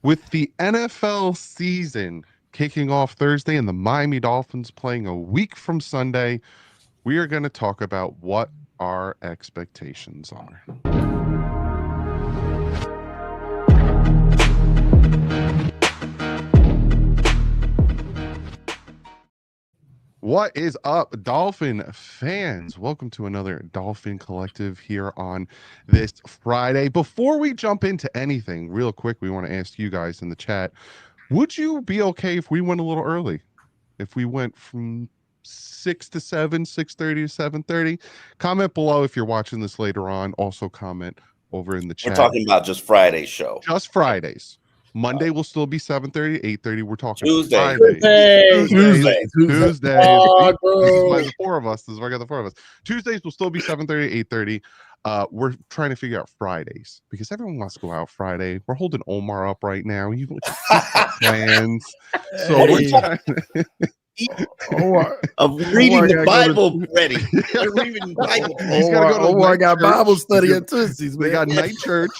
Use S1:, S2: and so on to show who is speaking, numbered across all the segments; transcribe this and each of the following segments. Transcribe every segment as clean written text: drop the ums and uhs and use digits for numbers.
S1: With the NFL season kicking off Thursday and the Miami Dolphins playing a week from Sunday, we are going to talk about what our expectations are. What is up, Dolphin fans? Welcome to another Dolphin Collective here on this Friday. Before we jump into anything, real quick, we want to ask you guys in the chat, would you be okay if we went a little early? If we went from 6 to 7, 6:30 to 7:30? Comment below if you're watching this later on. Also comment over in the chat.
S2: We're talking about just Friday's show.
S1: Just Fridays. Monday will still be 7:30 to 8:30. We're talking
S2: Tuesday.
S1: Tuesdays.
S3: Oh,
S1: By the four of us. This is why I got the four of us. Tuesdays will still be 7:30 to 8:30. We're trying to figure out Fridays because everyone wants to go out Friday. We're holding Omar up right now. You plans. So we're trying
S2: I'm reading the Bible ready. We're reading the Bible.
S1: He's got to go to
S3: Omar got
S1: church.
S3: Bible study at Tootsie's.
S1: They got night church.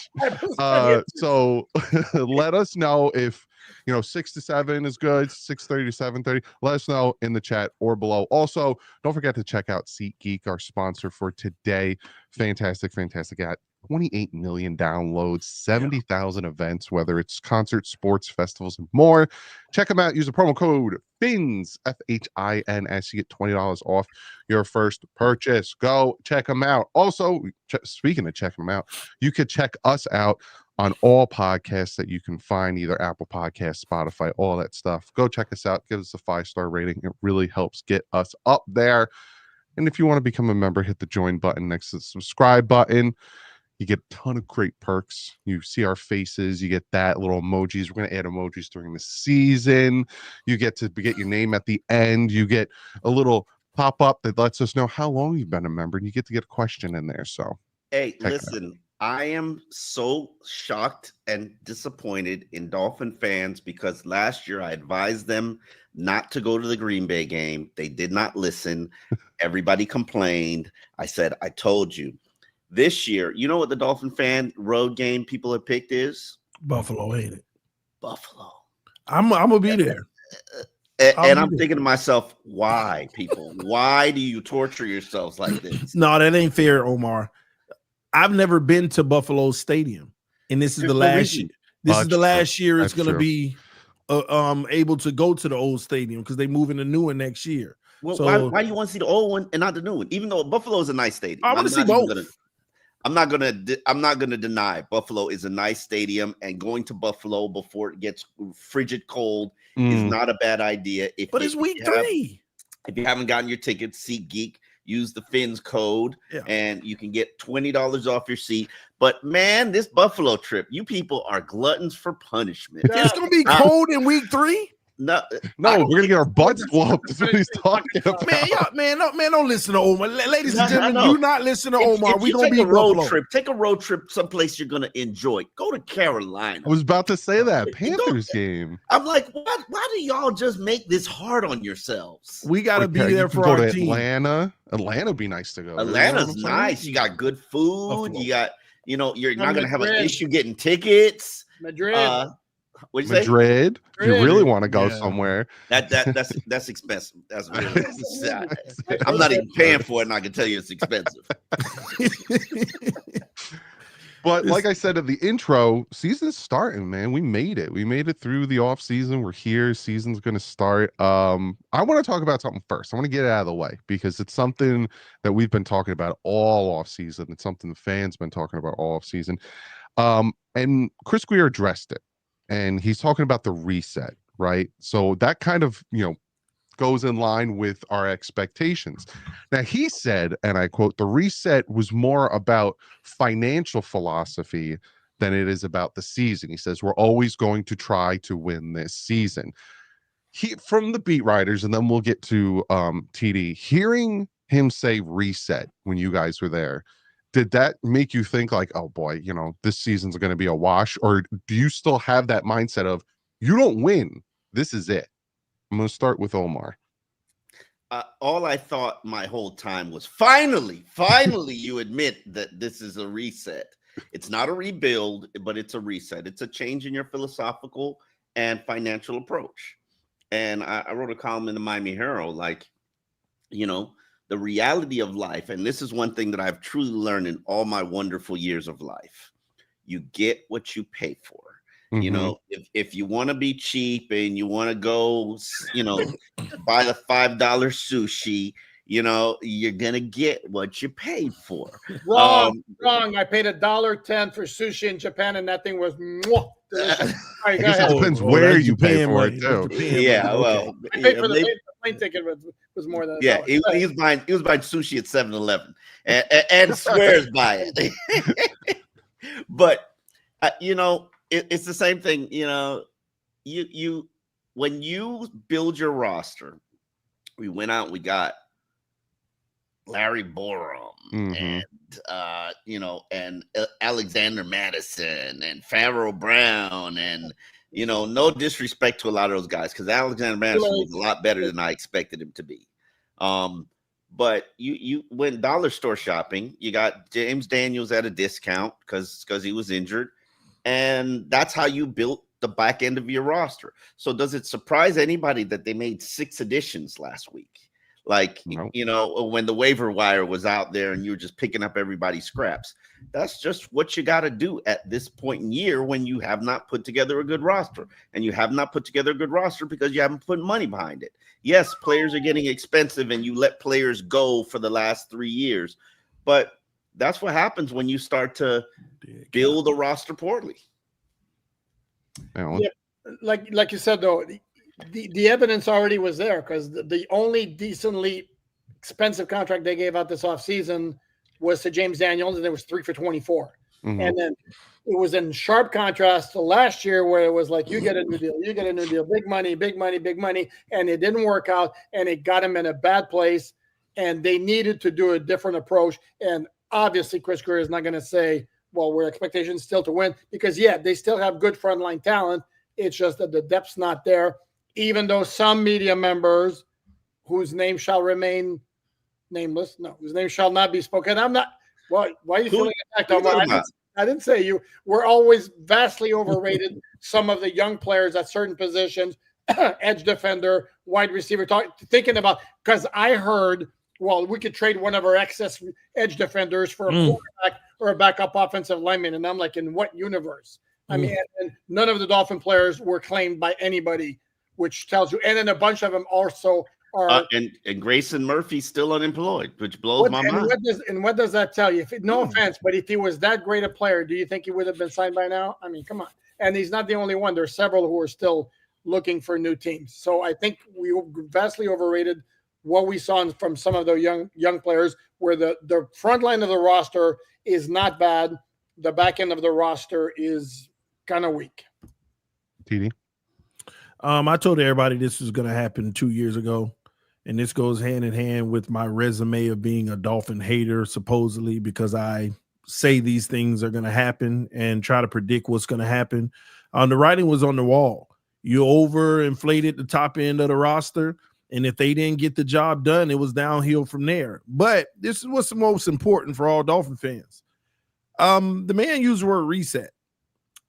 S1: So let us know if 6 to 7 is good, 6:30 to 7:30. Let us know in the chat or below. Also, don't forget to check out SeatGeek, our sponsor for today. Fantastic at 28 million downloads, 70,000 events, whether it's concerts, sports, festivals, and more. Check them out. Use the promo code FINS, FHINS. You get $20 off your first purchase. Go check them out. Also, speaking of checking them out, you could check us out on all podcasts that you can find, either Apple Podcasts, Spotify, all that stuff. Go check us out. Give us a 5-star rating. It really helps get us up there. And if you want to become a member, hit the join button next to the subscribe button. You get a ton of great perks. You see our faces. You get that little emojis. We're going to add emojis during the season. You get to get your name at the end. You get a little pop-up that lets us know how long you've been a member. And you get to get a question in there. So,
S2: hey, listen, I am so shocked and disappointed in Dolphin fans because last year I advised them not to go to the Green Bay game. They did not listen. Everybody complained. I said, I told you. This year, you know what the Dolphin fan road game people have picked is?
S3: Buffalo, ain't it?
S2: Buffalo.
S3: I'm gonna be there.
S2: And I'm thinking to myself, why, people? Why do you torture yourselves like this?
S3: No, that ain't fair, Omar. I've never been to Buffalo Stadium, and this is the last year. This is the last year it's going to be able to go to the old stadium because they move in the new one next year.
S2: Well,
S3: so
S2: why do you want to see the old one and not the new one? Even though Buffalo is a nice stadium,
S3: I want to see both.
S2: I'm not gonna deny Buffalo is a nice stadium, and going to Buffalo before it gets frigid cold is not a bad idea.
S3: But it's week 3.
S2: If you haven't gotten your tickets, SeatGeek, use the Fins code, and you can get $20 off your seat. But man, this Buffalo trip, you people are gluttons for punishment.
S3: It's gonna be cold in week 3.
S2: No,
S1: we're gonna get our butts whooped. That's what he's talking about.
S3: Man, don't listen to Omar. Ladies and gentlemen, do not listen to Omar.
S2: We're gonna be a road trip. Take a road trip someplace you're gonna enjoy. Go to Carolina.
S1: I was about to say that Panthers game.
S2: I'm like, what? Why do y'all just make this hard on yourselves?
S3: We gotta be there for our team.
S1: Atlanta would be nice to go.
S2: Atlanta's nice. You got good food. Buffalo. You got, you're not gonna have an issue getting tickets.
S4: Madrid.
S2: What'd you say?
S1: Madrid. If you really want to go somewhere,
S2: that's expensive. That's really. I'm not even paying for it, and I can tell you it's expensive.
S1: But like I said at the intro, season's starting, man. We made it. We made it through the off season. We're here. Season's going to start. I want to talk about something first. I want to get it out of the way because it's something that we've been talking about all off season. It's something the fans been talking about all off season. And Chris Greer addressed it. And he's talking about the reset, right? So that kind of, goes in line with our expectations. Now, he said, and I quote, the reset was more about financial philosophy than it is about the season. He says, we're always going to try to win this season. From the beat writers, and then we'll get to TD, hearing him say reset when you guys were there, did that make you think like, oh boy, this season's going to be a wash? Or do you still have that mindset of, you don't win, this is it? I'm going to start with Omar.
S2: All I thought my whole time was finally you admit that this is a reset. It's not a rebuild, but it's a reset. It's a change in your philosophical and financial approach. And I wrote a column in the Miami Herald, like, the reality of life. And this is one thing that I've truly learned in all my wonderful years of life. You get what you pay for. If you want to be cheap and you want to go, buy the $5 sushi, you're going to get what you paid for.
S4: Wrong. I paid $1.10 for sushi in Japan, and that thing was delicious.
S1: I guess it depends where you pay for it, too.
S2: Yeah, well,
S4: I paid for the plane ticket was more than
S2: he was buying sushi at 7-Eleven and swears by it. But it's the same thing. You when you build your roster, we went out and we got Larry Borum and and Alexander Madison and Pharaoh Brown and no disrespect to a lot of those guys, because Alexander Madison was a lot better than I expected him to be. But you went dollar store shopping. You got James Daniels at a discount because he was injured, and that's how you built the back end of your roster. So does it surprise anybody that they made 6 additions last week? Like, when the waiver wire was out there and you were just picking up everybody's scraps. That's just what you got to do at this point in year when you have not put together a good roster. And you have not put together a good roster because you haven't put money behind it. Yes, players are getting expensive and you let players go for the last 3 years. But that's what happens when you start to build a roster poorly.
S4: Yeah, like you said, though, the evidence already was there, because the only decently expensive contract they gave out this offseason was to James Daniels, and it was 3 for $24. And then it was in sharp contrast to last year, where it was like, you get a new deal, big money, and it didn't work out, and it got him in a bad place, and they needed to do a different approach. And obviously Chris Greer is not going to say, well, we're expectations still to win, because they still have good frontline talent. It's just that the depth's not there, even though some media members, whose name shall remain nameless, whose name shall not be spoken. I'm not. Why are you feeling attacked, Omar? I didn't say you. We're always vastly overrated some of the young players at certain positions, edge defender, wide receiver, thinking about, because I heard, well, we could trade one of our excess edge defenders for a quarterback or a backup offensive lineman. And I'm like, in what universe? I mean, and none of the Dolphin players were claimed by anybody, which tells you, and then a bunch of them also are.
S2: And Grayson Murphy's still unemployed, which blows my mind.
S4: What does that tell you? No offense, but if he was that great a player, do you think he would have been signed by now? I mean, come on. And he's not the only one. There's several who are still looking for new teams. So I think we vastly overrated what we saw from some of the young players, where the front line of the roster is not bad. The back end of the roster is kind of weak.
S1: TD?
S3: I told everybody this was going to happen 2 years ago, and this goes hand in hand with my resume of being a Dolphin hater, supposedly, because I say these things are going to happen and try to predict what's going to happen. The writing was on the wall. You overinflated the top end of the roster, and if they didn't get the job done, it was downhill from there. But this is what's the most important for all Dolphin fans. The man used the word reset.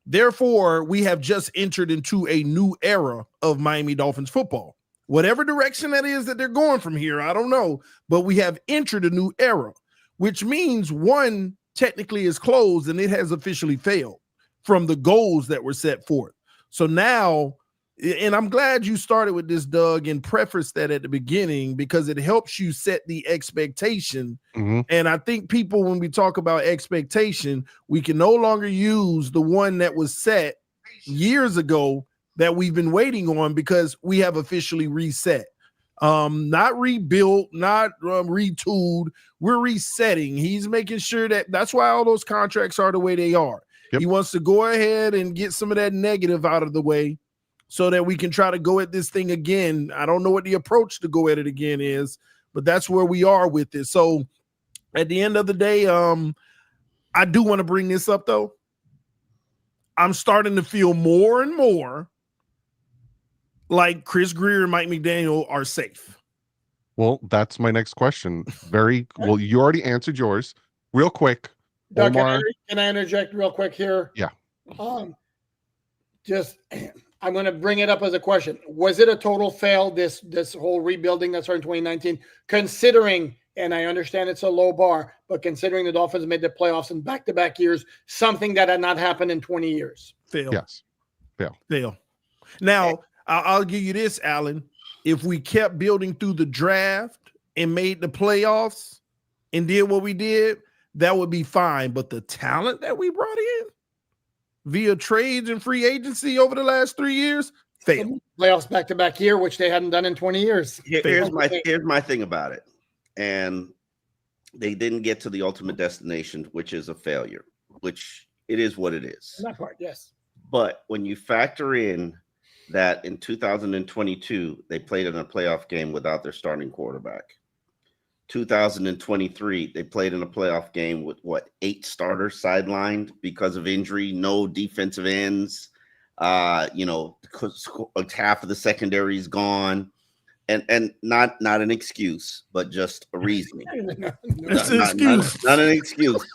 S3: Therefore, we have just entered into a new era of Miami Dolphins football. Whatever direction that is that they're going from here, I don't know, but we have entered a new era, which means one technically is closed and it has officially failed from the goals that were set forth. So now, and I'm glad you started with this, Doug, and prefaced that at the beginning, because it helps you set the expectation. And I think people, when we talk about expectation, we can no longer use the one that was set years ago that we've been waiting on, because we have officially reset. Not rebuilt, not retooled. We're resetting. He's making sure that's why all those contracts are the way they are. Yep. He wants to go ahead and get some of that negative out of the way, so that we can try to go at this thing again. I don't know what the approach to go at it again is, but that's where we are with this. So at the end of the day, I do want to bring this up, though. I'm starting to feel more and more like Chris Greer and Mike McDaniel are safe.
S1: Well, that's my next question. Well, you already answered yours. Real quick,
S4: Doug,
S1: Omar,
S4: can I interject real quick here?
S1: Yeah.
S4: Just I'm going to bring it up as a question. Was it a total fail, this whole rebuilding that started in 2019, considering, and I understand it's a low bar, but considering the Dolphins made the playoffs in back-to-back years, something that had not happened in 20 years?
S3: Fail.
S1: Yes.
S3: Fail. Now, I'll give you this, Alan. If we kept building through the draft and made the playoffs and did what we did, that would be fine. But the talent that we brought in via trades and free agency over the last 3 years, fail.
S4: Playoffs back-to-back year, which they hadn't done in 20 years.
S2: Here's my thing about it. And they didn't get to the ultimate destination, which is a failure, which it is what it is.
S4: That part, yes.
S2: But when you factor in that in 2022, they played in a playoff game without their starting quarterback. 2023, they played in a playoff game with 8 starters sidelined because of injury, no defensive ends. Half of the secondary is gone, and not an excuse, but just a reasoning.
S3: Not an
S2: excuse,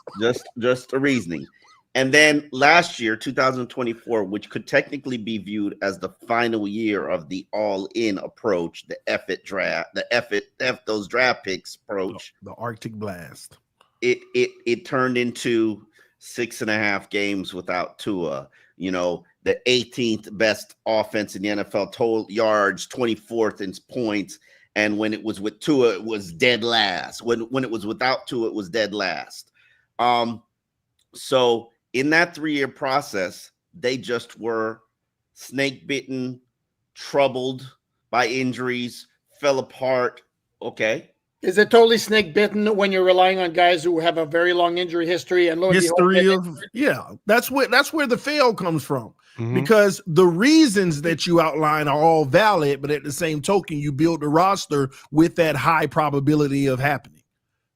S2: just a reasoning. And then last year, 2024, which could technically be viewed as the final year of the all-in approach, the those draft picks approach,
S3: the Arctic Blast.
S2: It turned into 6.5 games without Tua. The 18th best offense in the NFL, total yards, 24th in points, and when it was with Tua, it was dead last. When it was without Tua, it was dead last. So in that 3-year process, they just were snake bitten, troubled by injuries, fell apart. Okay.
S4: Is it totally snake bitten when you're relying on guys who have a very long injury history and
S3: that's where the fail comes from.
S1: Mm-hmm.
S3: Because the reasons that you outline are all valid, but at the same token, you build a roster with that high probability of happening.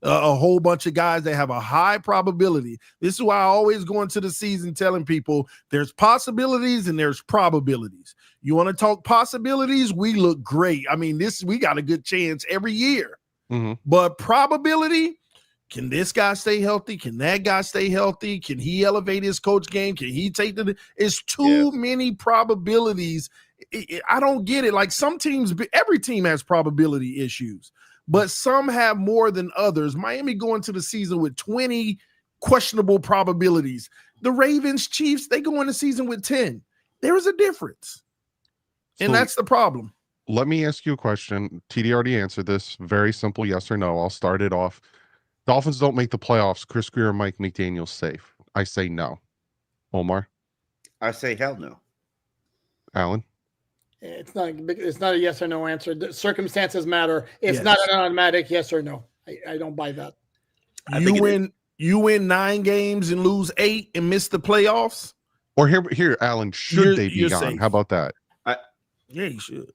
S3: A whole bunch of guys that have a high probability. This is why I always go into the season telling people there's possibilities and there's probabilities. You want to talk possibilities? We look great. I mean, we got a good chance every year.
S1: Mm-hmm.
S3: But probability, can this guy stay healthy? Can that guy stay healthy? Can he elevate his coach game? Can he take it's too many probabilities. I don't get it. Like some teams, every team has probability issues, but some have more than others. Miami going to the season with 20 questionable probabilities. The Ravens, Chiefs, they go in the season with 10. There is a difference. And that's the problem.
S1: Let me ask you a question. TD already answered this. Very simple, yes or no. I'll start it off. Dolphins don't make the playoffs. Chris Greer and Mike McDaniel safe. I say no. Omar?
S2: I say hell no.
S1: Alan?
S4: It's not a yes or no answer. The circumstances matter. It's not an automatic yes or no. I don't buy that.
S3: You win 9 games and lose 8 and miss the playoffs?
S1: Or here, Alan, should they be gone?
S3: Safe.
S1: How about that?
S3: Yeah, you should.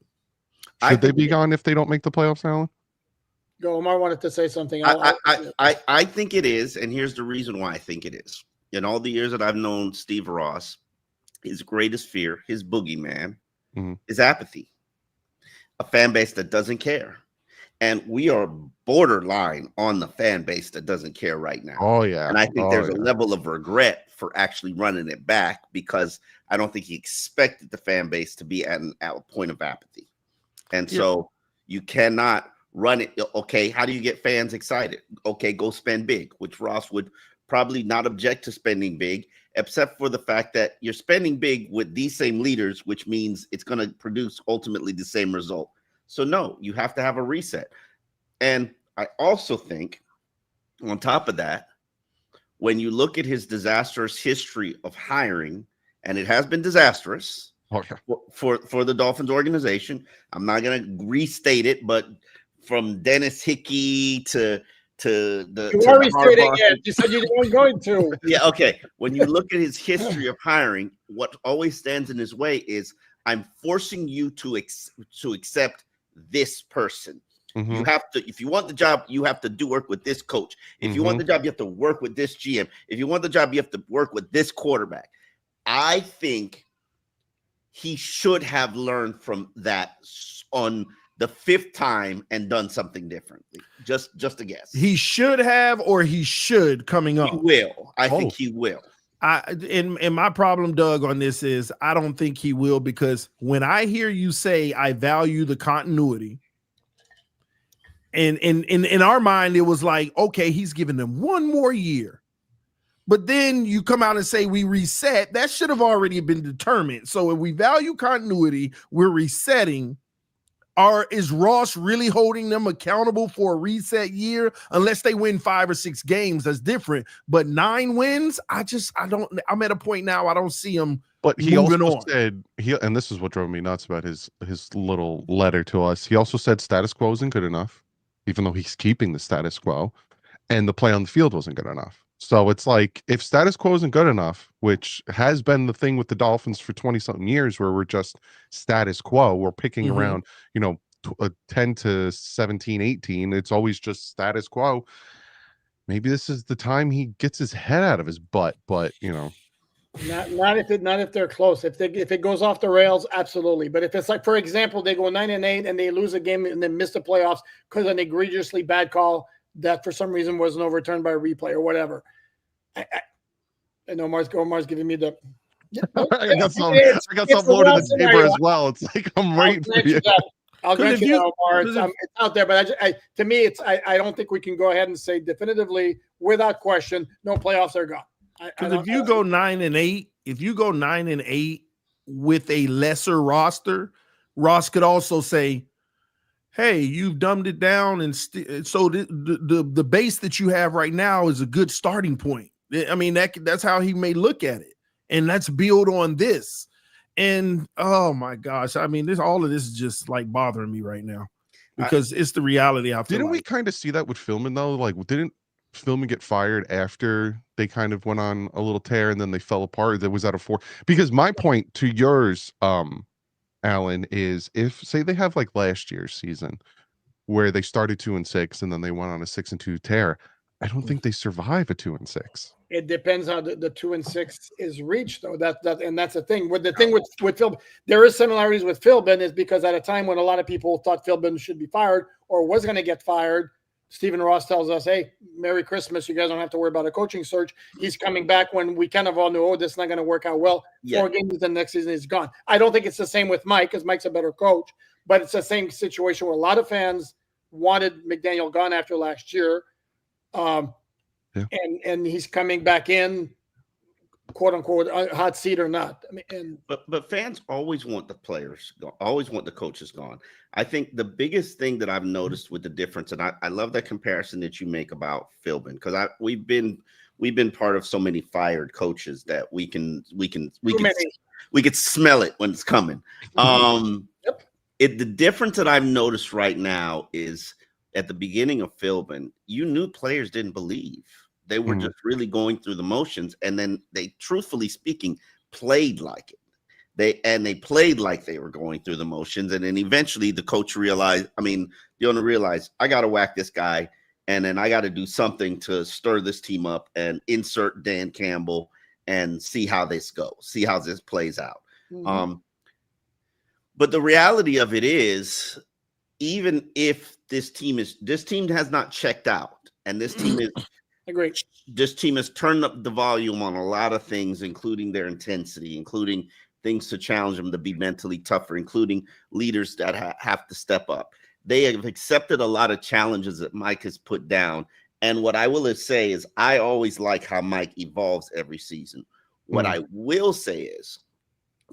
S1: Should they be gone if they don't make the playoffs, Alan?
S4: Go, Omar wanted to say something.
S2: I think it is, and here's the reason why I think it is. In all the years that I've known Steve Ross, his greatest fear, his boogeyman, is apathy. A fan base that doesn't care. And we are borderline on the fan base that doesn't care right now.
S1: Oh, yeah.
S2: And I think there's a level of regret for actually running it back because I don't think he expected the fan base to be at a point of apathy. And so you cannot run it. Okay, how do you get fans excited? Okay, go spend big, which Ross would probably not object to spending big, except for the fact that you're spending big with these same leaders, which means it's going to produce ultimately the same result. So no, you have to have a reset. And I also think on top of that, when you look at his disastrous history of hiring, and it has been disastrous for the Dolphins organization, I'm not going to restate it, but from Dennis Hickey to the
S4: you are restating it. You said you weren't going to.
S2: Yeah, okay. When you look at his history of hiring, what always stands in his way is I'm forcing you to accept this person. You have to, if you want the job, you have to work with this coach. If you want the job, you have to work with this GM. If you want the job, you have to work with this quarterback. I think he should have learned from that on the 5th time and done something differently. Just a guess.
S3: He should have, or he should coming up.
S2: He will. I think he will.
S3: And my problem, Doug, on this is I don't think he will, because when I hear you say I value the continuity, and in our mind, it was like, okay, he's giving them one more year. But then you come out and say we reset. That should have already been determined. So if we value continuity, we're resetting. Is Ross really holding them accountable for a reset year? Unless they win 5 or 6 games, that's different. But 9 wins, I'm at a point now I don't see him.
S1: But he also said and this is what drove me nuts about his little letter to us. He also said status quo isn't good enough, even though he's keeping the status quo, and the play on the field wasn't good enough. So it's like, if status quo isn't good enough, which has been the thing with the Dolphins for 20-something years, where we're just status quo, we're picking around, 10 to 17, 18. It's always just status quo. Maybe this is the time he gets his head out of his butt, but
S4: not if they're close. If it goes off the rails, absolutely. But if it's like, for example, they go 9-8 and they lose a game and then miss the playoffs because of an egregiously bad call that for some reason wasn't overturned by a replay or whatever. I know Omar's giving me the.
S1: I got some loaded in the paper as well. It's like I'm waiting for you.
S4: I'll grant you that, Omar. It's out there, but to me, I don't think we can go ahead and say definitively, without question, no playoffs are gone.
S3: Because if you go 9-8 with a lesser roster, Ross could also say, hey, you've dumbed it down, and so the base that you have right now is a good starting point. I mean, that's how he may look at it, and let's build on this. And oh my gosh, I mean, all of this is just like bothering me right now, because it's the reality.
S1: Didn't we kind of see that with Philman though? Like, didn't Philman get fired after they kind of went on a little tear and then they fell apart? That was out of 4. Because my point to yours, Alan, is if say they have like last year's season where they started 2-6 and then they went on a 6-2 tear, I don't think they survive a 2-6.
S4: It depends how the 2-6 is reached, though. That's the thing. With Phil, there is similarities with Philbin, is because at a time when a lot of people thought Philbin should be fired or was going to get fired, Stephen Ross tells us, hey, Merry Christmas. You guys don't have to worry about a coaching search. He's coming back when we kind of all knew, this is not going to work out well. Yeah. 4 games, the next season he's gone. I don't think it's the same with Mike, because Mike's a better coach, but it's the same situation where a lot of fans wanted McDaniel gone after last year. And he's coming back in, quote unquote, hot seat or not. I mean,
S2: but fans always want the players gone, always want the coaches gone. I think the biggest thing that I've noticed with the difference, and I love that comparison that you make about Philbin, because we've been part of so many fired coaches that we can smell it when it's coming.
S4: Yep.
S2: The difference that I've noticed right now is at the beginning of Philbin, you knew players didn't believe. They were just really going through the motions, and then they, truthfully speaking, played like it. They played like they were going through the motions, and then eventually the owner realized, I got to whack this guy, and then I got to do something to stir this team up and insert Dan Campbell and see how this goes, see how this plays out. But the reality of it is, even if this team has not checked out, and this team is.
S4: Agree.
S2: This team has turned up the volume on a lot of things, including their intensity, including things to challenge them to be mentally tougher, including leaders that have to step up. They have accepted a lot of challenges that Mike has put down. And what I will say is, I always like how Mike evolves every season. What I will say is,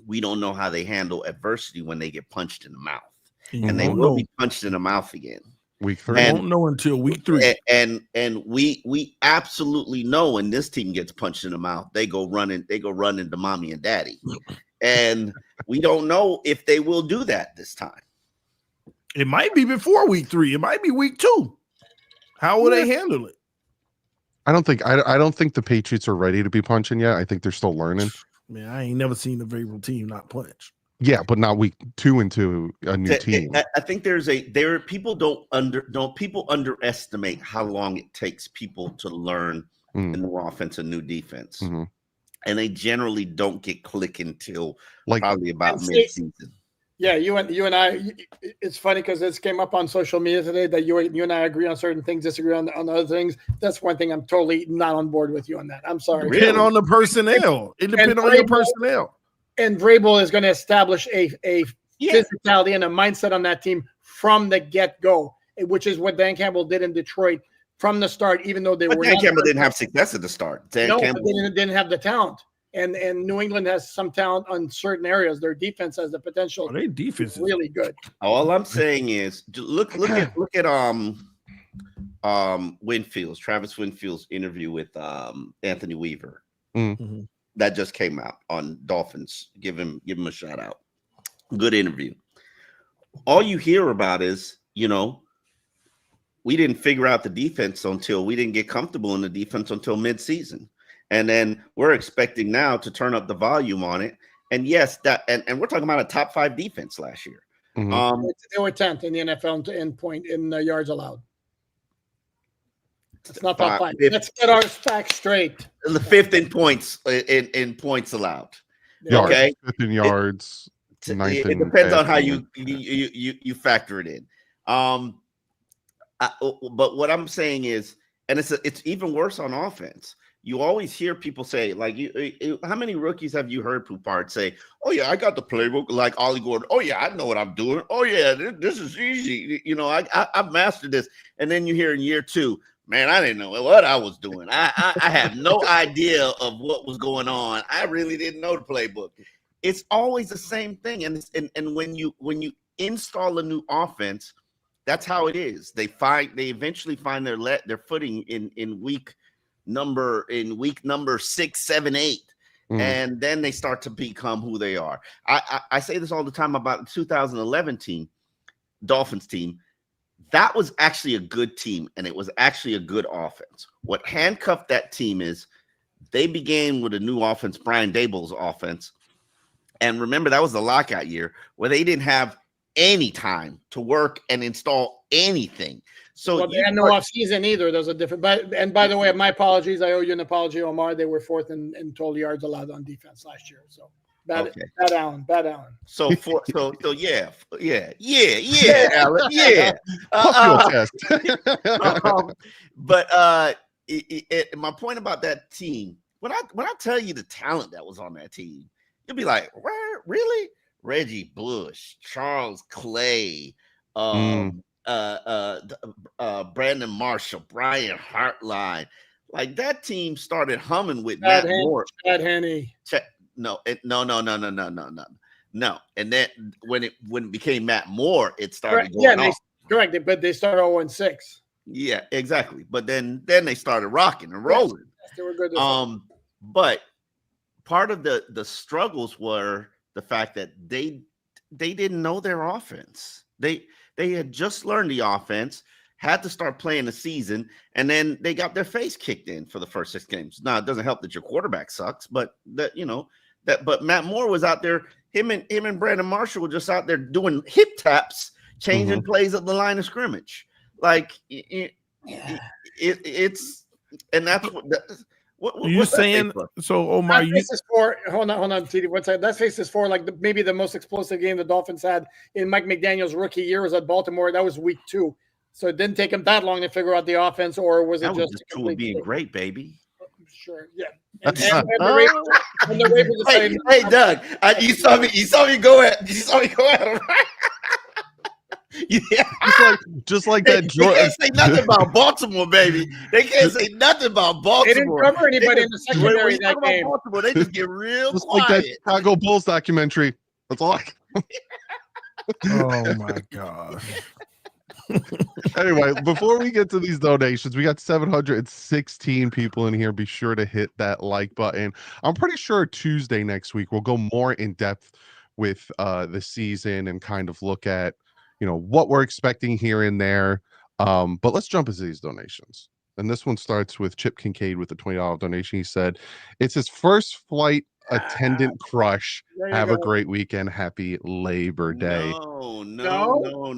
S2: we don't know how they handle adversity when they get punched in the mouth. And they will be punched in the mouth again.
S3: Week 3. I don't know until week 3.
S2: And we absolutely know when this team gets punched in the mouth, they go running to mommy and daddy. And we don't know if they will do that this time.
S3: It might be before week 3. It might be week 2. How will they handle it?
S1: I don't think the Patriots are ready to be punching yet. I think they're still learning.
S3: Man, I ain't never seen a favorable team not punch.
S1: Yeah, but not week 2 into a new team.
S2: I think people people underestimate how long it takes people to learn a new offense, a new defense. And they generally don't get clicking until probably about mid-season.
S4: Yeah, you and I. It's funny because this came up on social media today that you and I agree on certain things, disagree on other things. That's one thing I'm totally not on board with you on that. I'm sorry.
S3: Depend on the personnel. It depends on your personnel.
S4: And Vrabel is going to establish a physicality and a mindset on that team from the get-go, which is what Dan Campbell did in Detroit from the start. Even though
S2: Dan Campbell didn't have success at the start.
S4: Campbell didn't have the talent. And New England has some talent on certain areas. Their defense has the potential.
S3: Their defense is
S4: really good.
S2: All I'm saying is look at Travis Winfield's interview with Anthony Weaver.
S3: Mm-hmm.
S2: That just came out on Dolphins. Give him a shout out. Good interview. All you hear about is, we didn't figure out the defense until we didn't get comfortable in the defense until midseason. And then we're expecting now to turn up the volume on it. And yes, and we're talking about a top 5 defense last year.
S1: Mm-hmm.
S4: They were 10th in the NFL in yards allowed. It's not top 5. Let's get our facts straight.
S2: The 5th in points in points allowed.
S1: Yards,
S2: okay,
S1: 5th in yards.
S2: It depends on how you factor it in. But what I'm saying is, and it's even worse on offense. You always hear people say, like, how many rookies have you heard, Poupard, say, "Oh yeah, I got the playbook," like Ollie Gordon. "Oh yeah, I know what I'm doing. Oh yeah, this is easy. I've mastered this." And then you hear in year 2, "Man, I didn't know what I was doing. I had no idea of what was going on. I really didn't know the playbook." It's always the same thing, and when you install a new offense, that's how it is. They eventually find their footing in week number 6, 7, 8, and then they start to become who they are. I say this all the time about the 2011 team, Dolphins team. That was actually a good team, and it was actually a good offense. What handcuffed that team is they began with a new offense, Brian Daboll's offense. And remember, that was the lockout year where they didn't have any time to work and install anything. So
S4: they had no offseason either. There's a different. And by the way, my apologies. I owe you an apology, Omar. They were 4th in total yards allowed on defense last year. So bad Allen.
S2: So yeah, Allen, yeah. But my point about that team, when I tell you the talent that was on that team, you'll be like, "Where? Really?" Reggie Bush, Charles Clay, Brandon Marshall, Brian Hartline. Like, that team started humming with Matt Moore.
S4: Chad Henne.
S2: No. And then when it became Matt Moore, it started going off.
S4: Correct. But they started 0-6.
S2: Yeah, exactly. But then they started rocking and rolling.
S4: Yes, they were good.
S2: But part of the struggles were the fact that they didn't know their offense. They had just learned the offense, had to start playing the season, and then they got their face kicked in for the first 6 games. Now, it doesn't help that your quarterback sucks, but but Matt Moore was out there. Him and Brandon Marshall were just out there doing hip taps, changing plays at the line of scrimmage. Like it's and that's what.
S3: You're saying so, Omar?
S4: Hold on, TD. What's that? That faces for maybe the most explosive game the Dolphins had in Mike McDaniel's rookie year was at Baltimore. That was week 2, so it didn't take him that long to figure out the offense, or was it just
S2: being great, baby?
S4: Sure, yeah. And the Ravens
S2: hey, Doug, you saw me go at him. Yeah,
S1: just like that.
S2: They can't say nothing about Baltimore, baby. They can't say nothing about Baltimore.
S4: They didn't cover anybody in the secondary that game.
S2: Baltimore, they just get real
S1: just
S2: quiet.
S1: Like that Chicago Bulls documentary. That's all.
S3: Oh my gosh.
S1: Anyway, before we get to these donations, we got 716 people in here. Be sure to hit that like button. I'm pretty sure Tuesday next week we'll go more in depth with the season and kind of look at what we're expecting here and there. But let's jump into these donations. And this one starts with Chip Kincaid with a $20 donation. He said, "It's his first flight attendant crush. Have a great weekend. Happy Labor Day."
S2: No.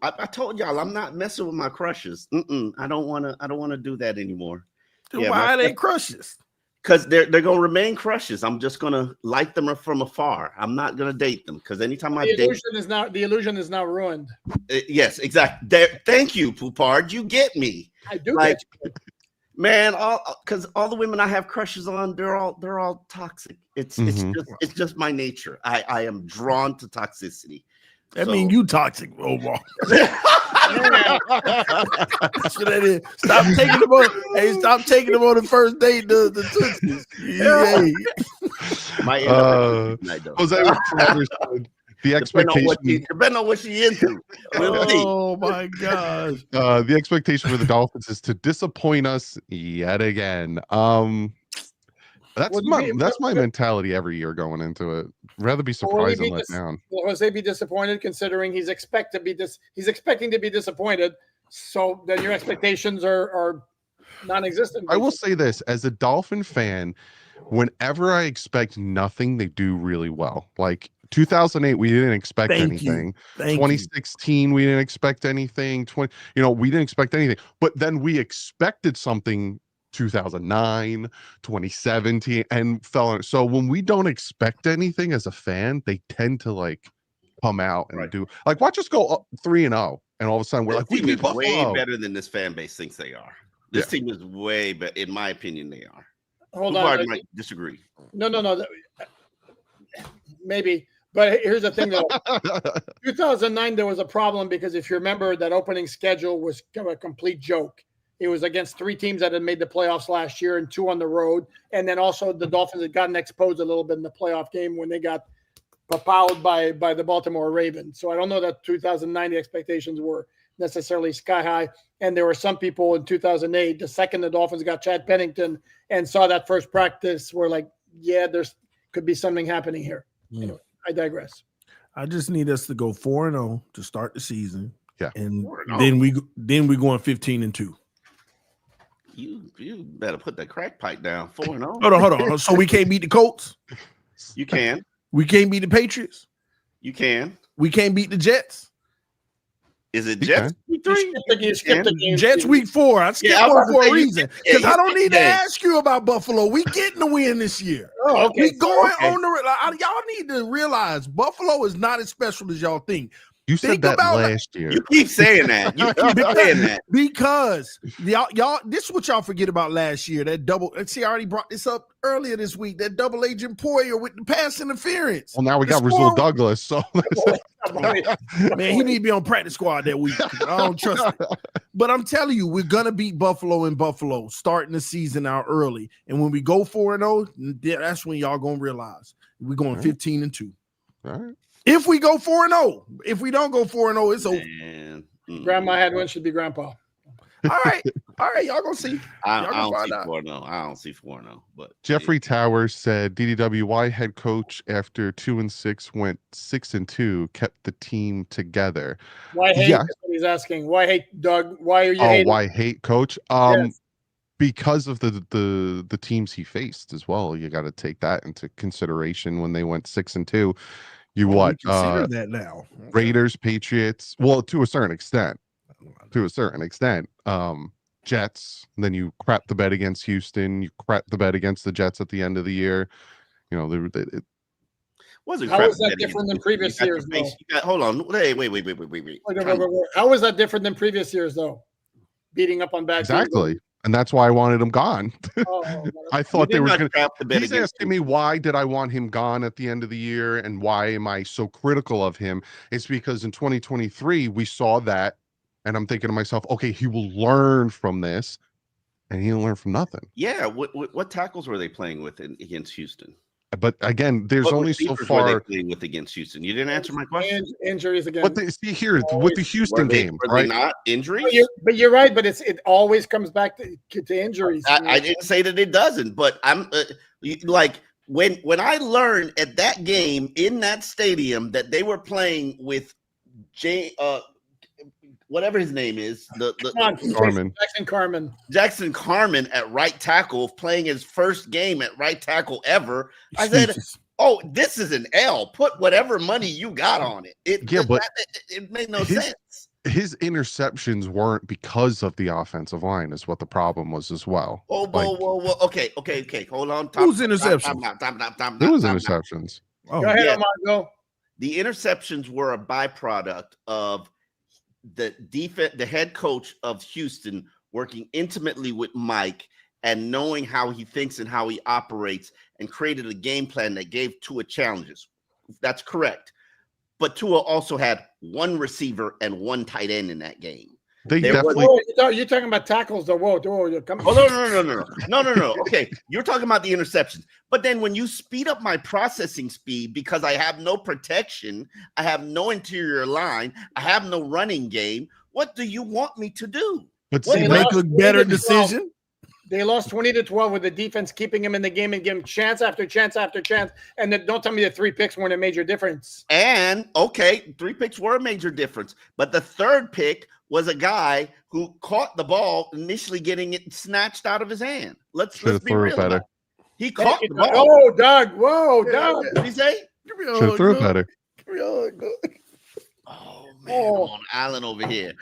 S2: I told y'all I'm not messing with my crushes. I don't want to do that anymore.
S3: Why are they crushes?
S2: Because they're going to remain crushes. I'm just going to like them from afar. I'm not going to date them because anytime I date,
S4: the illusion is now ruined.
S2: Yes, exactly. Thank you, Poupard. You get me.
S4: I do
S2: like,
S4: get you.
S2: Man, because all the women I have crushes on, they're all toxic. It's just my nature. I am drawn to toxicity.
S3: I mean, you toxic, Omar. That's what that is. Stop taking them on. Hey, stop taking them on the first date. The Tootsies. Yeah.
S2: Might end up
S1: Jose understood the expectation.
S2: Depending on what she into.
S3: Oh my gosh.
S1: The expectation for the Dolphins is to disappoint us yet again. That's my mentality every year going into it. Rather be surprised than let down.
S4: Will Jose be disappointed considering he's expecting to be disappointed? So then your expectations are non-existent.
S1: I will say this as a Dolphin fan, whenever I expect nothing, they do really well. Like 2008, we didn't expect anything. 2016, we didn't expect anything. We didn't expect anything. But then we expected something 2009, 2017, and fell on it. So when we don't expect anything as a fan, they tend to like come out and do like watch us go up 3-0, and all of a sudden we're like, we beat Buffalo.
S2: Way better than this fan base thinks they are. This team is way better, in my opinion. They are.
S4: Hold on,
S2: might disagree.
S4: No, maybe. But here's the thing, though. 2009, there was a problem because if you remember, that opening schedule was a complete joke. It was against 3 teams that had made the playoffs last year and 2 on the road. And then also the Dolphins had gotten exposed a little bit in the playoff game when they got papawed by the Baltimore Ravens. So I don't know that 2009 the expectations were necessarily sky high. And there were some people in 2008, the second the Dolphins got Chad Pennington and saw that first practice, were like, yeah, there's could be something happening here. Anyway, I digress.
S3: I just need us to go 4-0 to start the season.
S1: Yeah.
S3: And then we going 15-2.
S2: You better put the crack pipe down. 4-0.
S3: Hold on. So we can't beat the Colts?
S2: You can.
S3: We can't beat the Patriots?
S2: You can.
S3: We can't beat the Jets?
S2: Is it Jets?
S4: You skipped the game.
S3: Jets week 4. I skipped one for a reason. Because I don't need to ask you about Buffalo. We getting the win this year.
S4: Oh, okay.
S3: We going on the y'all need to realize Buffalo is not as special as y'all think.
S1: You said that last year.
S2: You keep saying that. You keep saying that.
S3: Because y'all, this is what y'all forget about last year. That double. See, I already brought this up earlier this week. That double agent Poyer with the pass interference.
S1: Well, now we got Rasul Douglas. So
S3: man, he need to be on practice squad that week. I don't trust it. But I'm telling you, we're gonna beat Buffalo in Buffalo, starting the season out early. And when we go 4-0, that's when y'all gonna realize we're going 15-2.
S1: All right.
S3: If we go 4-0, if we don't go 4-0, it's over.
S4: Grandma had one, should be grandpa.
S3: All right, y'all gonna see.
S2: I don't see 4-0. I don't see 4-0. But
S1: Jeffrey Towers said DDWY head coach after 2-6 went 6-2, kept the team together.
S4: Why hate? That's what he's asking. Why hate, Doug? Why are you hating?
S1: Why hate coach?
S4: Yes.
S1: Because of the teams he faced as well. You got to take that into consideration when they went 6-2.
S3: Consider that now.
S1: Raiders, Patriots. Well, to a certain extent. Jets. And then you crap the bet against Houston. You crap the bet against the Jets at the end of the year. You know, it
S2: wasn't.
S4: How is that different than previous years?
S2: Hold on. Wait.
S4: How is that different than previous years, though? Beating up on bad
S1: exactly.
S4: teams?
S1: And that's why I wanted him gone. I thought they were going to. He's asking me why did I want him gone at the end of the year and why am I so critical of him? It's because in 2023 we saw that, and I'm thinking to myself, okay, he will learn from this, and he didn't learn from nothing.
S2: Yeah. What tackles were they playing with against Houston?
S1: But again, there's only so far.
S2: Were they playing with against Houston? You didn't answer my question.
S4: Injuries again.
S1: But see here with the Houston game,
S2: were they not injuries?
S4: But you're right. But it always comes back to injuries.
S2: I didn't say that it doesn't. But I'm like when I learned at that game in that stadium that they were playing with whatever his name is, Jackson Carman at right tackle, playing his first game at right tackle ever. I said, "Oh, this is an L. Put whatever money you got on it." It made no sense.
S1: his interceptions weren't because of the offensive line, is what the problem was as well.
S2: Oh, whoa. Okay. Hold on.
S3: Whose interceptions?
S1: It was interceptions.
S4: Go ahead, Omar. Go.
S2: The interceptions were a byproduct of the head coach of Houston working intimately with Mike and knowing how he thinks and how he operates, and created a game plan that gave Tua challenges. That's correct. But Tua also had one receiver and one tight end in that game.
S4: You're talking about tackles, though. Whoa,
S2: no. Okay, you're talking about the interceptions. But then when you speed up my processing speed because I have no protection, I have no interior line, I have no running game, what do you want me to do?
S3: But make a better decision.
S4: They lost 20-12 with the defense keeping him in the game and giving chance after chance after chance. And then don't tell me the 3 picks weren't a major difference.
S2: And, okay, 3 picks were a major difference. But the third pick was a guy who caught the ball initially getting it snatched out of his hand. Let's be real about it. He caught the ball.
S4: Oh, Doug. Whoa, Doug.
S2: What did he say?
S1: Should have threw it better.
S2: Oh, man, I'm on Allen over here.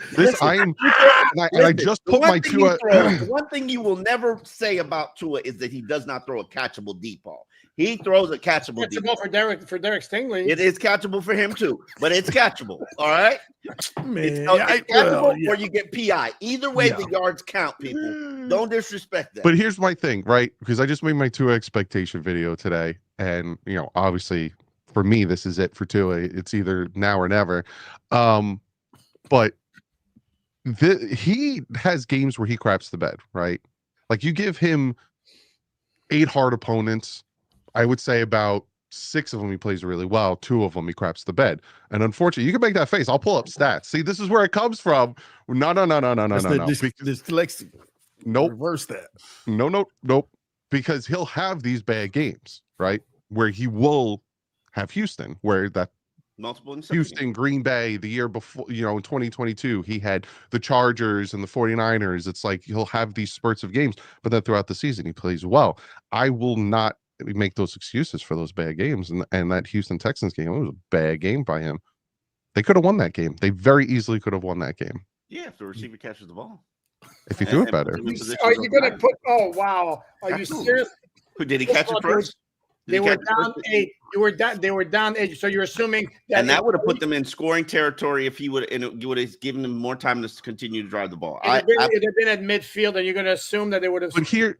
S1: I just put my Tua.
S2: The one thing you will never say about Tua is that he does not throw a catchable deep ball. He throws a catchable deep ball.
S4: For Derek Stingley.
S2: It is catchable for him too, but it's catchable. All right,
S3: man.
S2: It's catchable or you get PI. Either way, the yards count. People, don't disrespect that.
S1: But here's my thing, right? Because I just made my Tua expectation video today, and obviously, for me, this is it for Tua. It's either now or never. But he has games where he craps the bed, right? Like you give him 8 hard opponents. I would say about 6 of them he plays really well. 2 of them he craps the bed. And unfortunately, you can make that face. I'll pull up stats. See, this is where it comes from. No.
S3: Dyslexia.
S1: Nope.
S3: Reverse that.
S1: Nope. Because he'll have these bad games, right? Where he will have Houston, where that
S2: multiple
S1: Houston, Green Bay, the year before, in 2022, he had the Chargers and the 49ers. It's like he'll have these spurts of games, but then throughout the season, he plays well. I will not make those excuses for those bad games. And that Houston Texans game, it was a bad game by him. They could have won that game. They very easily could have won that game.
S2: Yeah, if the receiver catches the ball.
S1: If he threw it better.
S4: Are you going to put, oh, wow. Are you serious?
S2: Who did he catch it first?
S4: They were down 8. They were down 8. So you're assuming that,
S2: and that would have put them in scoring territory if he would, and you would have given them more time to continue to drive the ball.
S4: It'd have been at midfield, and you're going to assume that they would have.
S1: But here,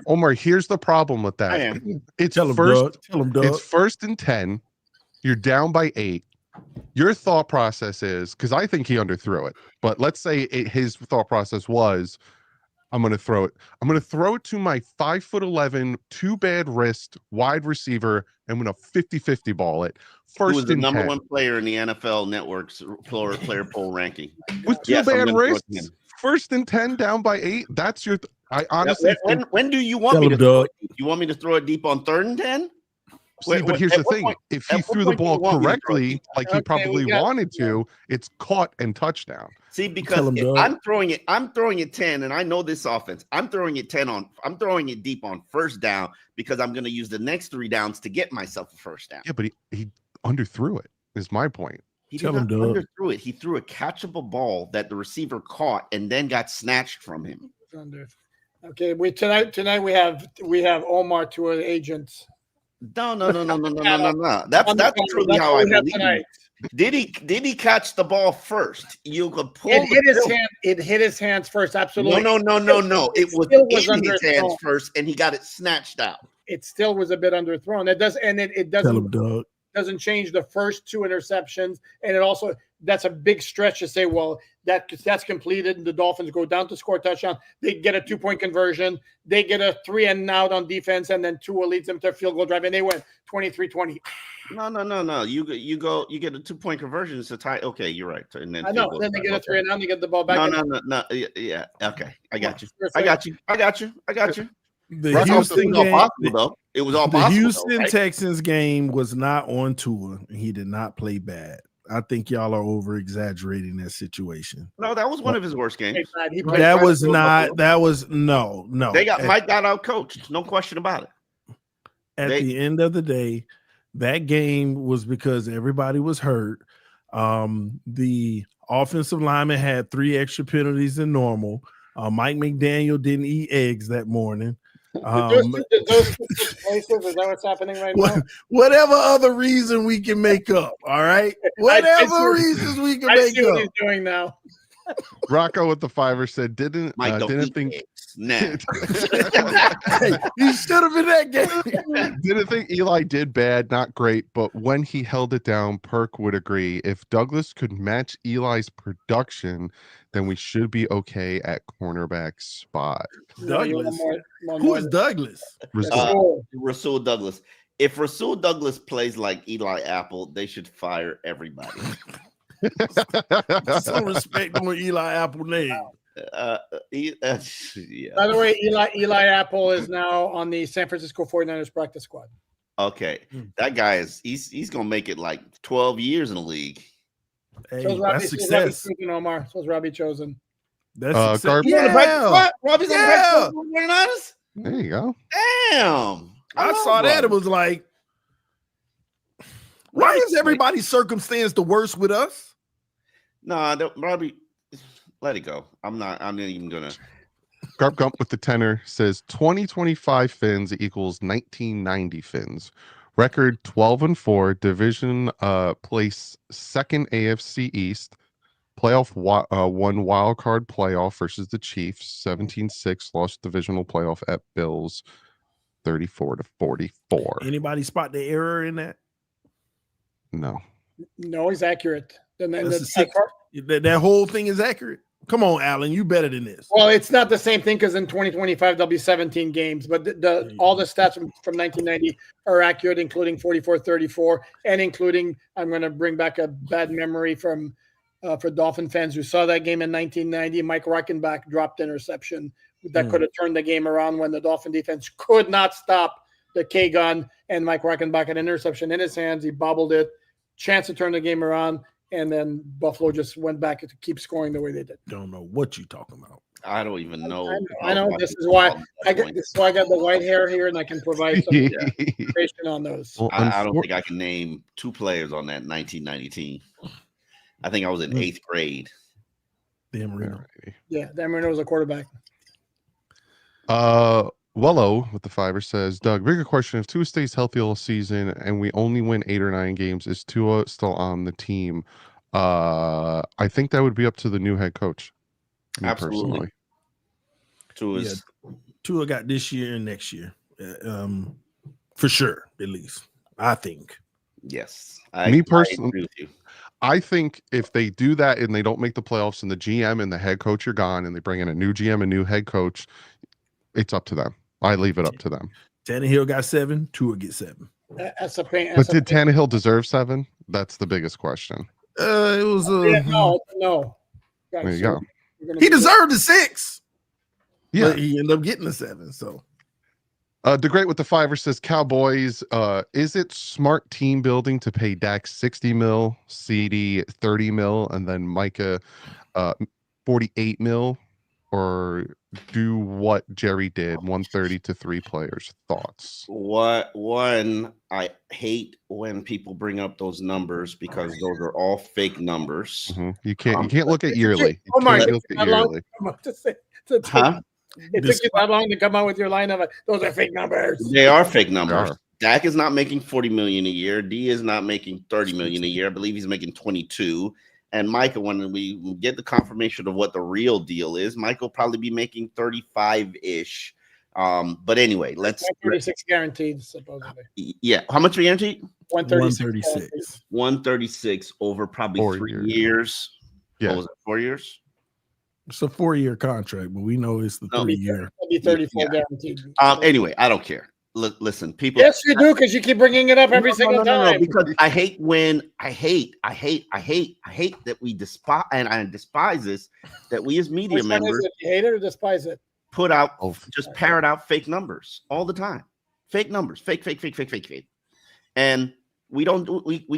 S1: Omar, here's the problem with that. It's first and 10. You're down by 8. Your thought process is, because I think he underthrew it, but let's say his thought process was, I'm going to throw it. I'm going to throw it to my 5'11", 2 bad wrist wide receiver. I'm going to 50-50 ball it.
S2: Who was the number 1 player in the NFL Network's player poll ranking
S1: with 2 bad wrists. First and 10, down by 8. That's your. I honestly.
S2: When do you want me to throw it? You want me to throw it deep on 3rd and 10?
S1: See, but here's the thing: if he threw the ball correctly, like he probably wanted to, it's caught and touchdown.
S2: See, because if I'm throwing it 10, and I know this offense. I'm throwing it deep on 1st down because I'm going to use the next 3 downs to get myself a 1st down.
S1: Yeah, but he underthrew it. Is my point.
S2: He did not underthrew it. He threw a catchable ball that the receiver caught and then got snatched from him.
S4: Okay, tonight we have Omar to our agents.
S2: No. That's truly how I believe it. Did he catch the ball first? You could pull.
S4: It hit his hands first. Absolutely.
S2: No. It was in his hands first, and he got it snatched out.
S4: It still was a bit underthrown. It doesn't change the first 2 interceptions, and it also that's a big stretch to say, well, that's completed, and the Dolphins go down to score a touchdown. They get a 2-point conversion. They get a 3 and out on defense, and then Tua leads them to a field goal drive, and they win 23-20.
S2: No. You get a 2-point conversion. It's a tie. Okay, you're right. And then
S4: I know. Then they get a 3 and out. They get the ball back.
S2: No. Yeah. Okay, I got you.
S3: The Houston game,
S2: it was all possible.
S3: The Houston Texans game was not on Tua. He did not play bad. I think y'all are over exaggerating that situation.
S2: No, that was one of his worst games.
S3: That was no.
S2: Mike got out coached. No question about it.
S3: At the end of the day, that game was because everybody was hurt. The offensive lineman had 3 extra penalties than normal. Mike McDaniel didn't eat eggs that morning.
S4: Those places, is that what's happening right now?
S3: Whatever other reason we can make up, all right? Whatever reasons we can make
S4: see
S3: up.
S4: what he's doing now.
S1: Rocco with the fiver said, didn't think
S3: hey, he should have been that game.
S1: Didn't think Eli did bad, not great, but when he held it down, Perk would agree. If Douglas could match Eli's production, then we should be okay at cornerback spot.
S3: Douglas. Who is Douglas?
S2: Rasul Douglas. If Rasul Douglas plays like Eli Apple, they should fire everybody.
S3: Some respect on Eli Apple name.
S2: Yeah.
S4: By the way, Eli Apple is now on the San Francisco 49ers practice squad.
S2: Okay. That guy he's gonna make it like 12 years in the league.
S3: Hey,
S4: that's success. Omar. So Robbie Chosen.
S3: That's success.
S2: Robbie's on the 49ers?
S1: There you go.
S2: Damn.
S3: I saw that. It was like, why is everybody's circumstance the worst with us?
S2: No, Robbie, let it go. I'm not even gonna.
S1: Garp Gump with the tenor says 2025 Fins equals 1990 Fins. Record 12-4, division place second AFC East. Playoff one wild card playoff versus the Chiefs. 17-6 lost divisional playoff at Bills. 34-44.
S3: Anybody spot the error in that?
S1: No,
S4: he's accurate.
S3: That whole thing is accurate. Come on, Alan, you better than this.
S4: Well, it's not the same thing because in 2025 there'll be 17 games, but all the stats from 1990 are accurate, including 44-34, and including, I'm going to bring back a bad memory for Dolphin fans who saw that game in 1990. Mike Reichenbach dropped interception that could have turned the game around when the Dolphin defense could not stop the K gun, and Mike Reichenbach had an interception in his hands. He bobbled it, chance to turn the game around. And then Buffalo just went back to keep scoring the way they did.
S3: Don't know what you're talking about.
S2: I don't even know.
S4: I know. This is why I got the white hair here, and I can provide some information on those.
S2: Well, I don't think I can name 2 players on that 1990 team. I think I was in 8th grade.
S3: Dan Marino.
S4: Yeah, Dan Marino was a quarterback.
S1: Wello with the fiver says, Doug, bigger question. If Tua stays healthy all season and we only win 8 or 9 games, is Tua still on the team? I think that would be up to the new head coach.
S2: Absolutely.
S3: Tua got this year and next year. For sure, at least. I think.
S2: Yes.
S1: Me personally, I agree with you. I think if they do that and they don't make the playoffs and the GM and the head coach are gone and they bring in a new GM and new head coach, it's up to them. I leave it up to them.
S3: Tannehill got 7, Tua get 7.
S1: But did Tannehill deserve 7? That's the biggest question.
S3: It was
S4: no.
S1: There you go.
S3: He deserved a 6.
S1: Yeah,
S3: but he ended up getting a 7. So,
S1: the great with the fiver says, Cowboys. Is it smart team building to pay Dak $60 million, CD $30 million, and then Micah $48 million, or do what Jerry did, 130 to 3 players? Thoughts?
S2: One, I hate when people bring up those numbers because those are all fake numbers.
S1: Mm-hmm. You can't look at yearly.
S4: Oh my! It took you that long to come out with your line of those are fake numbers.
S2: They are fake numbers. Dak is not making $40 million a year. D is not making $30 million a year. I believe he's making 22. And Michael, when we get the confirmation of what the real deal is, Michael will probably be making 35-ish. But anyway, let's
S4: 136 guaranteed, supposedly.
S2: Yeah. How much guaranteed?
S3: 136.
S2: 136 over probably 3 years.
S1: Yeah.
S2: What was it, 4 years?
S3: It's a 4-year contract, but we know it's the 3-year.
S4: It'll be 34 guaranteed.
S2: Anyway, I don't care. Listen, people.
S4: Yes, you do, because you keep bringing it up every single time.
S2: No, because I hate that we despise, and I despise this, that we as media members
S4: you hate it or despise it.
S2: Put out just parrot out fake numbers all the time. Fake numbers, fake. And we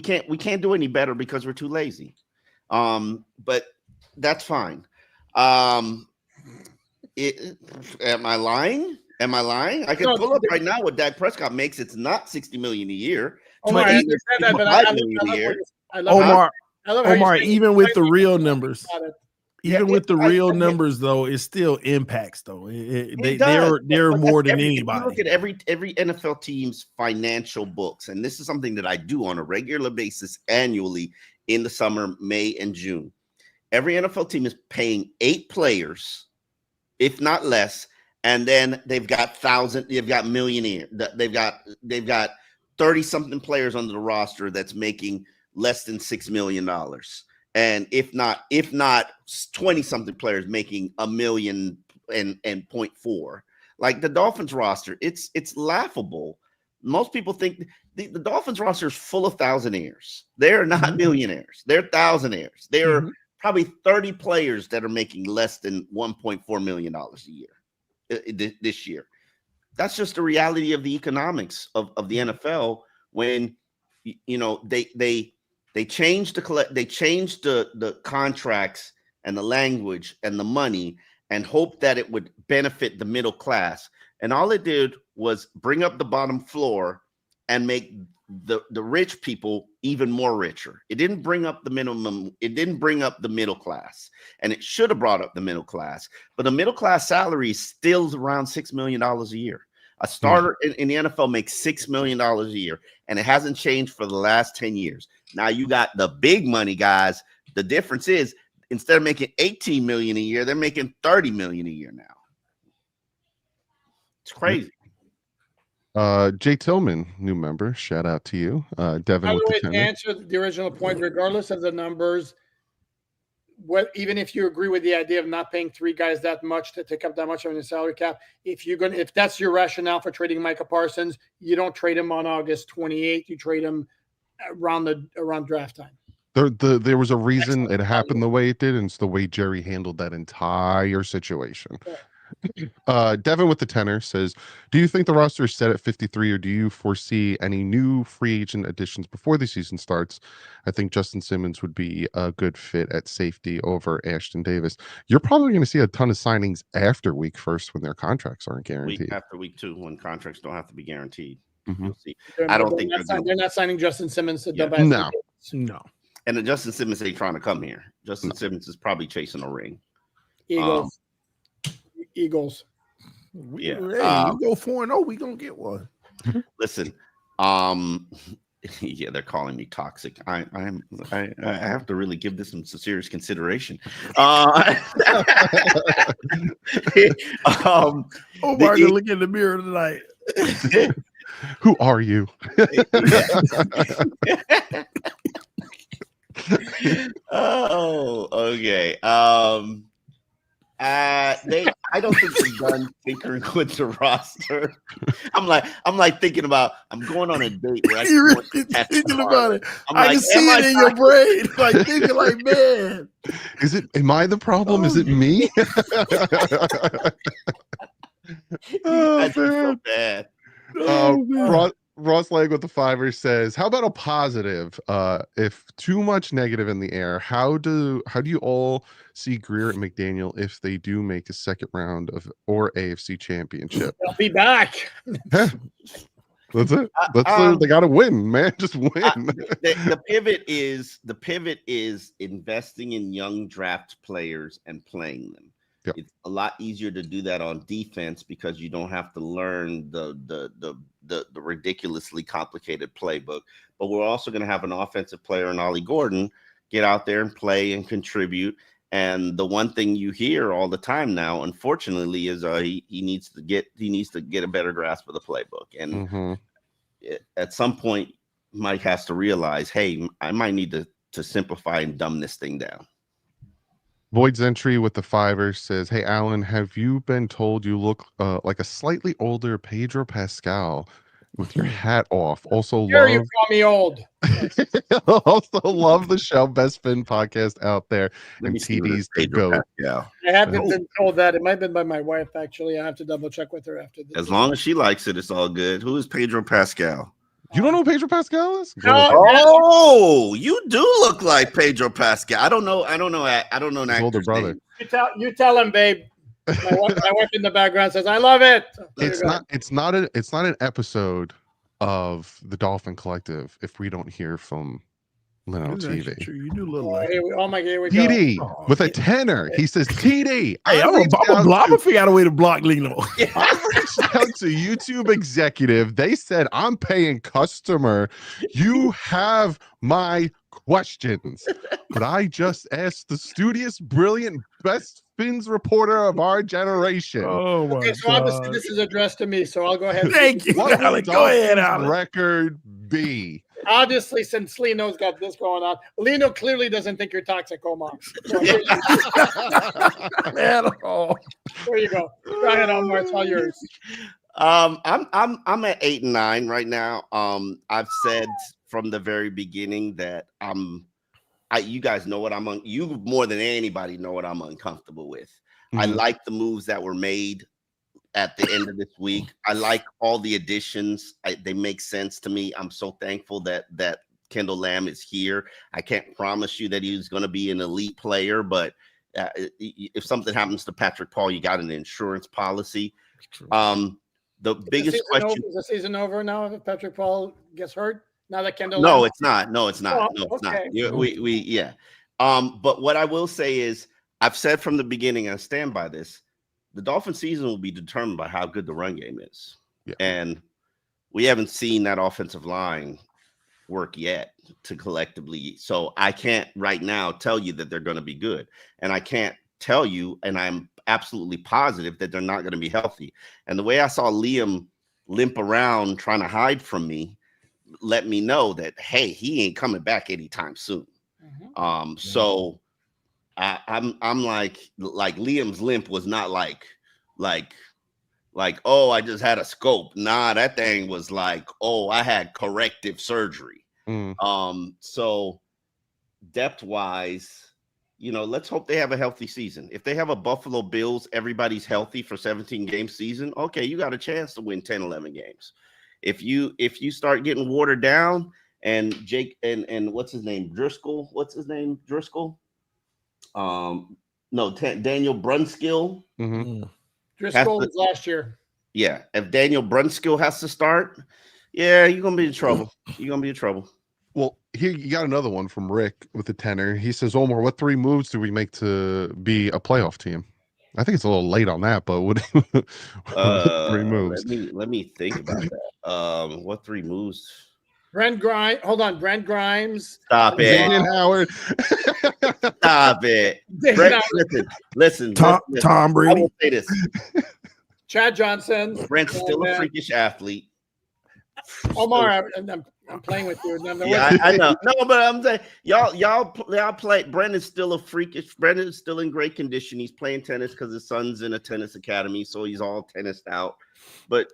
S2: can't do any better because we're too lazy. But that's fine. Am I lying? I can pull up right now what Dak Prescott makes. It's not $60 million a year.
S3: Omar,
S4: I love how
S3: Omar, even with the real numbers, even with the real
S2: I
S3: numbers, though, it still impacts. Though
S2: they're
S3: more than anybody.
S2: If you look at every NFL team's financial books, and this is something that I do on a regular basis annually in the summer, May and June. Every NFL team is paying 8 players, if not less, and then they've got millionaire. They've got 30-something players under the roster that's making less than $6 million. And if not 20-something players making $1 million and 0.4. Like the Dolphins roster, it's laughable. Most people think the Dolphins roster is full of thousandaires. They're not millionaires. They're thousandaires. There are probably 30 players that are making less than $1.4 million a year this year. That's just the reality of the economics of the NFL when they changed the contracts and the language and the money and hoped that it would benefit the middle class. And all it did was bring up the bottom floor and make the rich people even more richer. It didn't bring up the minimum. It didn't bring up the middle class, and it should have brought up the middle class. But the middle class salary is still around $6 million a year. A starter in the NFL makes $6 million a year, and it hasn't changed for the last 10 years. Now you got the big money guys. The difference is instead of making $18 million a year, they're making $30 million a year now. It's crazy.
S3: Jay Tillman, new member. Shout out to you, Devin.
S4: By the way, to answer the original point, regardless of the numbers, even if you agree with the idea of not paying 3 guys that much to take up that much on your salary cap, if that's your rationale for trading Micah Parsons, you don't trade him on August 28th. You trade him around draft time.
S3: There was a reason it happened the way it did, and it's the way Jerry handled that entire situation. Devin with the tenor says, do you think the roster is set at 53, or do you foresee any new free agent additions before the season starts? I think Justin Simmons would be a good fit at safety over Ashton Davis. You're probably going to see a ton of signings after week 1 when their contracts aren't guaranteed.
S2: Week after week 2 when contracts don't have to be guaranteed.
S3: You'll
S2: see. I don't think
S4: they're not signing Justin Simmons to
S3: No.
S2: And the Justin Simmons ain't trying to come here. Justin Simmons is probably chasing a ring.
S4: Eagles.
S2: Yeah.
S3: Hey, you go 4-0, we gonna get one.
S2: Listen, yeah, they're calling me toxic. I have to really give this some serious consideration. Omar
S3: gonna look in the mirror tonight. Who are you?
S2: Oh, okay. I don't think they're done tinkering with the roster. I'm like thinking about I'm going on a date where
S3: you're thinking about it. I can see it in your brain, like thinking like, man, am I the problem? Is it me?
S2: That's so bad.
S3: Ross Leg with the $5 says, how about a positive? If too much negative in the air, how do you all see Greer and McDaniel if they do make a second round of or AFC championship?
S4: They'll be back.
S3: That's it. They got to win, man. Just win.
S2: The pivot is investing in young draft players and playing them. Yep. It's a lot easier to do that on defense because you don't have to learn the ridiculously complicated playbook. But we're also going to have an offensive player in Ollie Gordon get out there and play and contribute. And the one thing you hear all the time now, unfortunately, is he needs to get a better grasp of the playbook. And at some point, Mike has to realize, hey, I might need to simplify and dumb this thing down.
S3: Void's entry with the $5 says, hey, Alan, have you been told you look like a slightly older Pedro Pascal with your hat off? Also,
S4: you call me old.
S3: Also love the show, best Fin podcast out there.
S2: Let
S3: and TD's to go.
S2: Yeah,
S4: I haven't been told that. It might have been by my wife, actually. I have to double check with her after this.
S2: As long as she likes it, it's all good. Who is Pedro Pascal?
S3: You don't know who Pedro Pascal is?
S2: Oh, you do look like Pedro Pascal. I don't know. His
S3: older brother.
S4: You tell him, babe. My wife in the background says, "I love it."
S3: It's not an episode of the Dolphin Collective if we don't hear from
S1: Leno TV.
S3: True. You do look like
S4: oh my God, here we
S1: TD
S4: go.
S1: with a tenor. He says, TD.
S3: Hey, I'm gonna figure out a way to block Leno.
S1: I reached out to YouTube executive. They said, I'm paying customer. You have my questions. But I just asked the studious, brilliant, best spins reporter of our generation.
S3: Oh my
S4: So obviously this is addressed to me, so I'll go ahead.
S3: Thank you,
S1: What
S3: Alec.
S1: would
S3: Go ahead,
S1: Dolphins'
S3: Alec.
S1: record be?
S4: Obviously, since Leno's got this going on, Leno clearly doesn't think you're toxic, Omar. So there you go. Go ahead, Omar. It's all yours.
S2: I'm at 8 and 9 right now. I've said from the very beginning that you guys know what I'm on. You more than anybody know what I'm uncomfortable with. Mm-hmm. I like the moves that were made at the end of this week. I like all the additions. They make sense to me. I'm so thankful that Kendall Lamb is here. I can't promise you that he's going to be an elite player, but if something happens to Patrick Paul, you got an insurance policy. The biggest question:
S4: is the season over now if Patrick Paul gets hurt? Now that Kendall
S2: No,
S4: Lamb?
S2: it's not. No, it's not. No, it's not. Yeah. But what I will say is I've said from the beginning, and I stand by this, the Dolphin season will be determined by how good the run game is. Yeah. And we haven't seen that offensive line work yet to collectively. So I can't right now tell you that they're going to be good. And I can't tell you, and I'm absolutely positive that they're not going to be healthy. And the way I saw Liam limp around trying to hide from me let me know that, hey, he ain't coming back anytime soon. Mm-hmm. So I'm like Liam's limp was not like, oh, I just had a scope. Nah, that thing was like, oh, I had corrective surgery. Mm. So depth wise, let's hope they have a healthy season. If they have a Buffalo Bills, everybody's healthy for 17-game season. Okay, you got a chance to win 10, 11 games. If you start getting watered down and Jake and what's his name? Driscoll. Daniel Brunskill.
S1: Mm-hmm.
S4: Driscoll was last year.
S2: Yeah. If Daniel Brunskill has to start, you're going to be in trouble. You're going to be in trouble.
S1: Well, here you got another one from Rick with the tenor. He says, Omar, what 3 moves do we make to be a playoff team? I think it's a little late on that, but what 3 moves?
S2: Let me think about that. What 3 moves?
S4: Brent Grimes.
S2: Stop it.
S1: Xavier Howard.
S2: Stop it. Listen.
S3: Tom Brady.
S2: I will say this.
S4: Chad Johnson.
S2: Brent's still a freakish athlete.
S4: Omar, I'm playing with you.
S2: I know. No, but I'm saying y'all play. Brandon's still a freakish. Brandon's still in great condition. He's playing tennis because his son's in a tennis academy, so he's all tennised out. But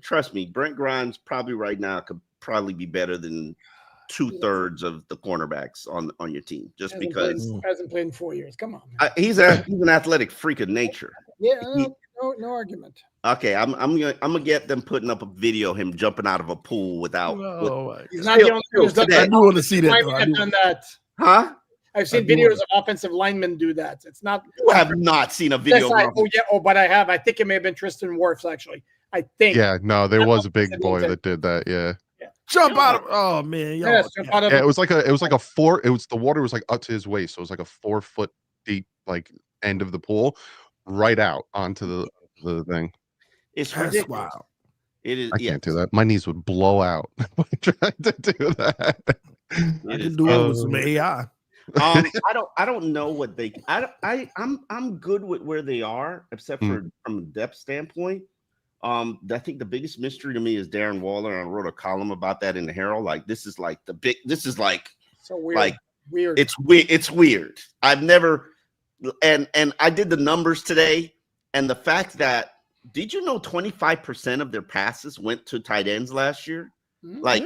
S2: trust me, Brent Grimes probably right now could probably be better than 2/3 of the cornerbacks on your team, just because
S4: hasn't played in 4 years. Come on,
S2: he's an athletic freak of nature.
S4: Yeah, no argument.
S2: Okay, I'm gonna get them putting up a video of him jumping out of a pool without.
S4: He's not the only one.
S3: I do want to see that.
S4: I've done that.
S2: Huh?
S4: I've seen videos of offensive linemen do that. It's not.
S2: You have not seen a video.
S4: But I have. I think it may have been Tristan Wirfs actually. I think.
S1: Yeah, no, there was a big boy that did that. Yeah.
S3: Jump out of. Oh man,
S1: jump out of. Yeah, it was like a 4. It was the water was like up to his waist, so it was like a 4 foot deep like end of the pool, right out onto the thing.
S2: It's ridiculous. Wow. It is.
S1: I can't do that. My knees would blow out when I tried to do that.
S3: I can do it with some AI.
S2: I don't know what they. I'm good with where they are, except for from a depth standpoint. I think the biggest mystery to me is Darren Waller. And I wrote a column about that in the Herald. Like this is like
S4: so weird. Like weird.
S2: It's weird. I've never and I did the numbers today, and the fact that. Did you know 25% of their passes went to tight ends last year? Like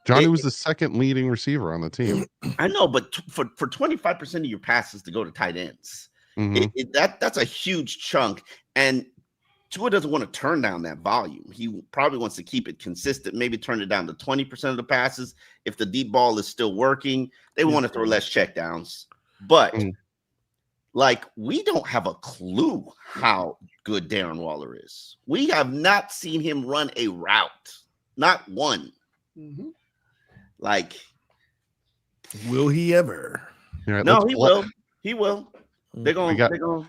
S1: Johnny was the second leading receiver on the team.
S2: I know, but for 25% of your passes to go to tight ends, that's a huge chunk. And Tua doesn't want to turn down that volume. He probably wants to keep it consistent, maybe turn it down to 20% of the passes. If the deep ball is still working, they want to throw less checkdowns. But like, we don't have a clue how good Darren Waller is. We have not seen him run a route, not one. Mm-hmm. Like,
S3: Will he ever?
S1: Right,
S2: no, he will. He will. They're gonna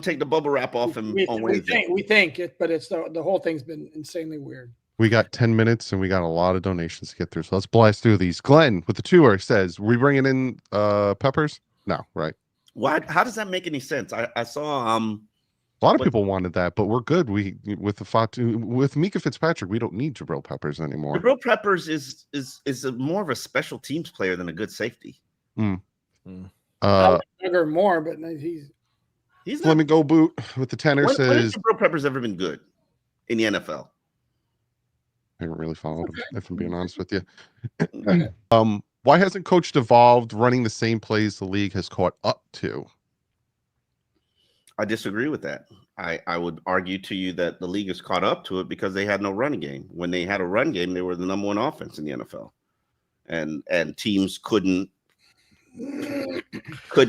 S2: take the bubble wrap off him on Wednesday.
S4: We think it, but it's the whole thing's been insanely weird.
S1: We got 10 minutes and we got a lot of donations to get through. So let's blast through these. Glenn with the tour says, we bringing in Peppers? No, right.
S2: Why? How does that make any sense? I saw
S1: a lot of people wanted that, but we're good. With Mika Fitzpatrick, we don't need Jabril Peppers anymore.
S2: Jabril Peppers is more of a special teams player than a good safety.
S4: More, but
S2: he's
S1: let me go boot with the tenor says.
S2: When has Jabril Peppers ever been good in the NFL?
S1: I haven't really followed him, if I'm being honest with you. Why hasn't Coach evolved running the same plays the league has caught up to?
S2: I disagree with that. I would argue to you that the league has caught up to it because they had no running game. When they had a run game, they were the number one offense in the NFL, and teams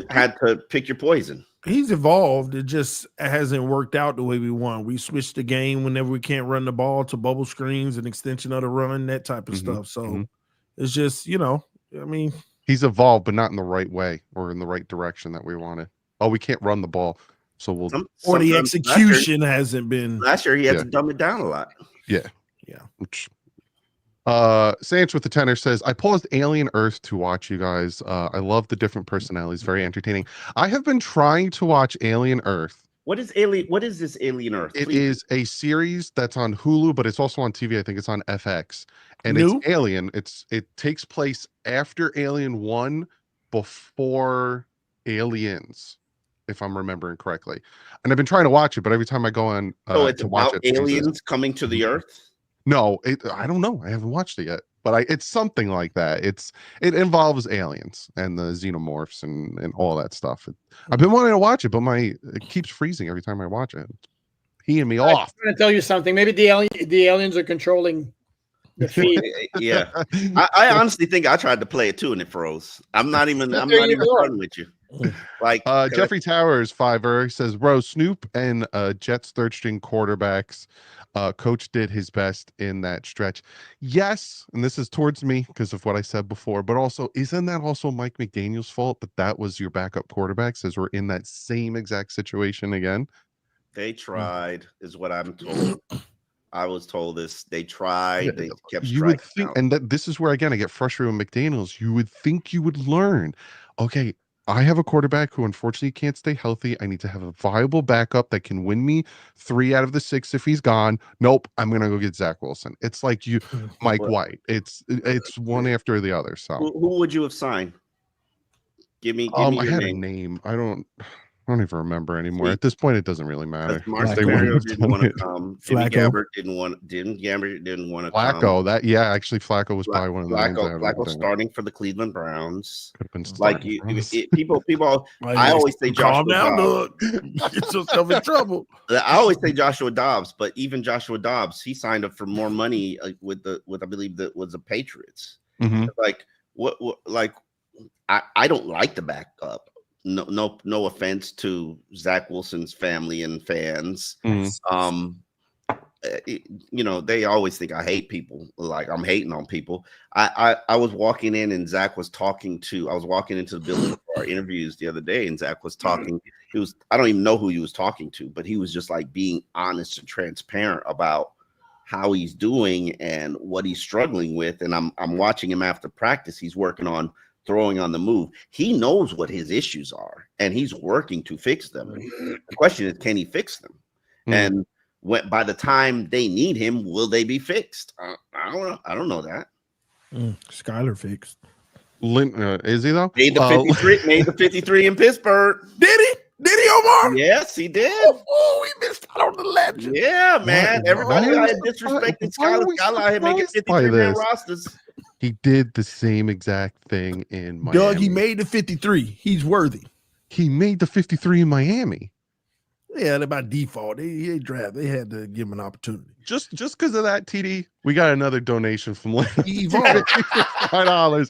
S2: had to pick your poison.
S3: He's evolved. It just hasn't worked out the way we want. We switched the game whenever we can't run the ball to bubble screens and extension of the run, that type of stuff. So it's just, I mean,
S1: he's evolved, but not in the right way or in the right direction that we wanted. Oh, we can't run the ball, so
S3: or the execution hasn't been.
S2: Last year, he had to dumb it down a lot.
S1: Yeah. Sanch with the tenor says, I paused Alien Earth to watch you guys. I love the different personalities. Very entertaining. I have been trying to watch Alien Earth.
S2: What is this Alien Earth?
S1: It is a series that's on Hulu, but it's also on TV. I think it's on FX. And it's Alien. It takes place after Alien 1, before Aliens, if I'm remembering correctly. And I've been trying to watch it, but every time I go on
S2: it's
S1: to watch
S2: about aliens coming to the Earth?
S1: No, I don't know. I haven't watched it yet, but it's something like that. It involves aliens and the xenomorphs and all that stuff. I've been wanting to watch it, but it keeps freezing every time I watch it. Peeing me off.
S4: I'm going to tell you something. Maybe the aliens are controlling the feed.
S2: Yeah, I honestly think I tried to play it too, and it froze. I'm not even fun with you. Like
S1: Jeffrey Towers, Fiverr says, "Bro, Snoop and Jets third string quarterbacks. Coach did his best in that stretch." Yes, and this is towards me because of what I said before, but also, isn't that also Mike McDaniel's fault that was your backup quarterback, since we're in that same exact situation again?
S2: They tried, is what I'm told. I was told this. They tried. They kept striking.
S1: You would think, and this is where again I get frustrated with McDaniel's. You would think you would learn. Okay, I have a quarterback who unfortunately can't stay healthy. I need to have a viable backup that can win me 3 out of the 6 if he's gone. Nope, I'm gonna go get Zach Wilson. It's like Mike White. It's one after the other. So
S2: who would you have signed? Give me
S1: I
S2: your
S1: had
S2: name.
S1: a name. I don't even remember anymore. At this point, it doesn't really matter.
S2: Mario didn't want to come. Jimmy Gabbert didn't want to
S1: Flacco,
S2: come.
S1: Actually Flacco was probably one of the names.
S2: Flacco starting for the Cleveland Browns.
S1: Could have been
S2: like people. I always say Joshua Dobbs.
S3: Get yourself in trouble.
S2: I always say Joshua Dobbs, but even Joshua Dobbs, he signed up for more money with I believe that was the Patriots.
S1: Mm-hmm.
S2: Like what? Like I don't like the backup. No offense to Zach Wilson's family and fans.
S1: Mm-hmm.
S2: They always think I hate people. Like I'm hating on people. I was walking in and Zach was talking to. I was walking into the building for our interviews the other day, and Zach was talking. I don't even know who he was talking to, but he was just like being honest and transparent about how he's doing and what he's struggling with. And I'm watching him after practice. He's working on throwing on the move. He knows what his issues are, and he's working to fix them. The question is, can he fix them? And by the time they need him, will they be fixed? I don't know. I don't know that.
S3: Skyler fixed.
S1: Is he though?
S2: Made the 53 in Pittsburgh.
S3: Did he? Did he, Omar?
S2: Yes, he did.
S3: Oh, we missed out on the legend.
S2: Yeah, man. Everybody had disrespected Skyler. Skyler had making 53-man rosters.
S1: He did the same exact thing in Miami.
S3: Doug, he made the 53. He's worthy.
S1: He made the 53 in Miami.
S3: Yeah, by default, they draft. They had to give him an opportunity.
S1: Just because of that, TD, we got another donation from $5.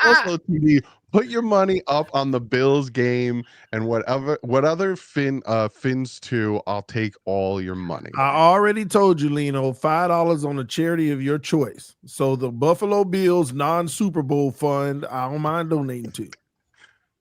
S1: Also, TD, put your money up on the Bills game and what other fins too. I'll take all your money.
S3: I already told you, Lino, $5 on a charity of your choice. So the Buffalo Bills non-Super Bowl fund, I don't mind donating to.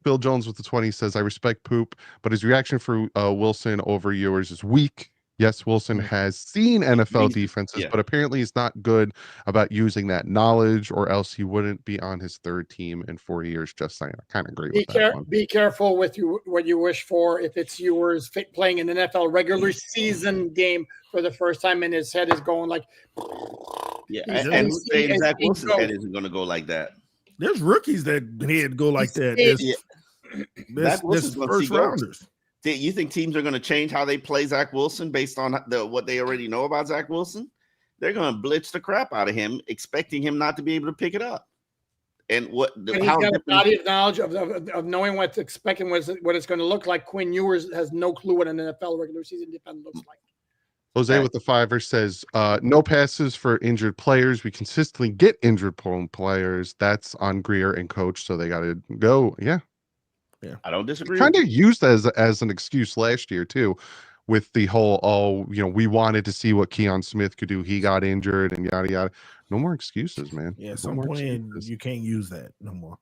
S1: Bill Jones with the 20 says, I respect Poop, but his reaction for Wilson over yours is weak. Yes, Wilson has seen NFL defenses, but apparently he's not good about using that knowledge, or else he wouldn't be on his third team in 4 years. Just saying. I kind of agree with that one.
S4: Be careful with what you wish for. If it's yours playing an NFL regular season game for the first time, and his head is going like,
S2: and Zach Wilson's head isn't going to go like that.
S3: There's rookies that head go like that. There's first rounders.
S2: You think teams are going to change how they play Zach Wilson based on what they already know about Zach Wilson? They're going to blitz the crap out of him, expecting him not to be able to pick it up. And he's got a body of knowledge
S4: of knowing what's expecting, what it's going to look like. Quinn Ewers has no clue what an NFL regular season defense looks like.
S1: Jose with the $5 says, no passes for injured players. We consistently get injured players. That's on Greer and coach, so they got to go. Yeah.
S2: I don't disagree.
S1: Kind of used as an excuse last year too, with the whole we wanted to see what Keon Smith could do. He got injured and yada yada. No more excuses, man.
S3: Yeah, some point you can't use that no more.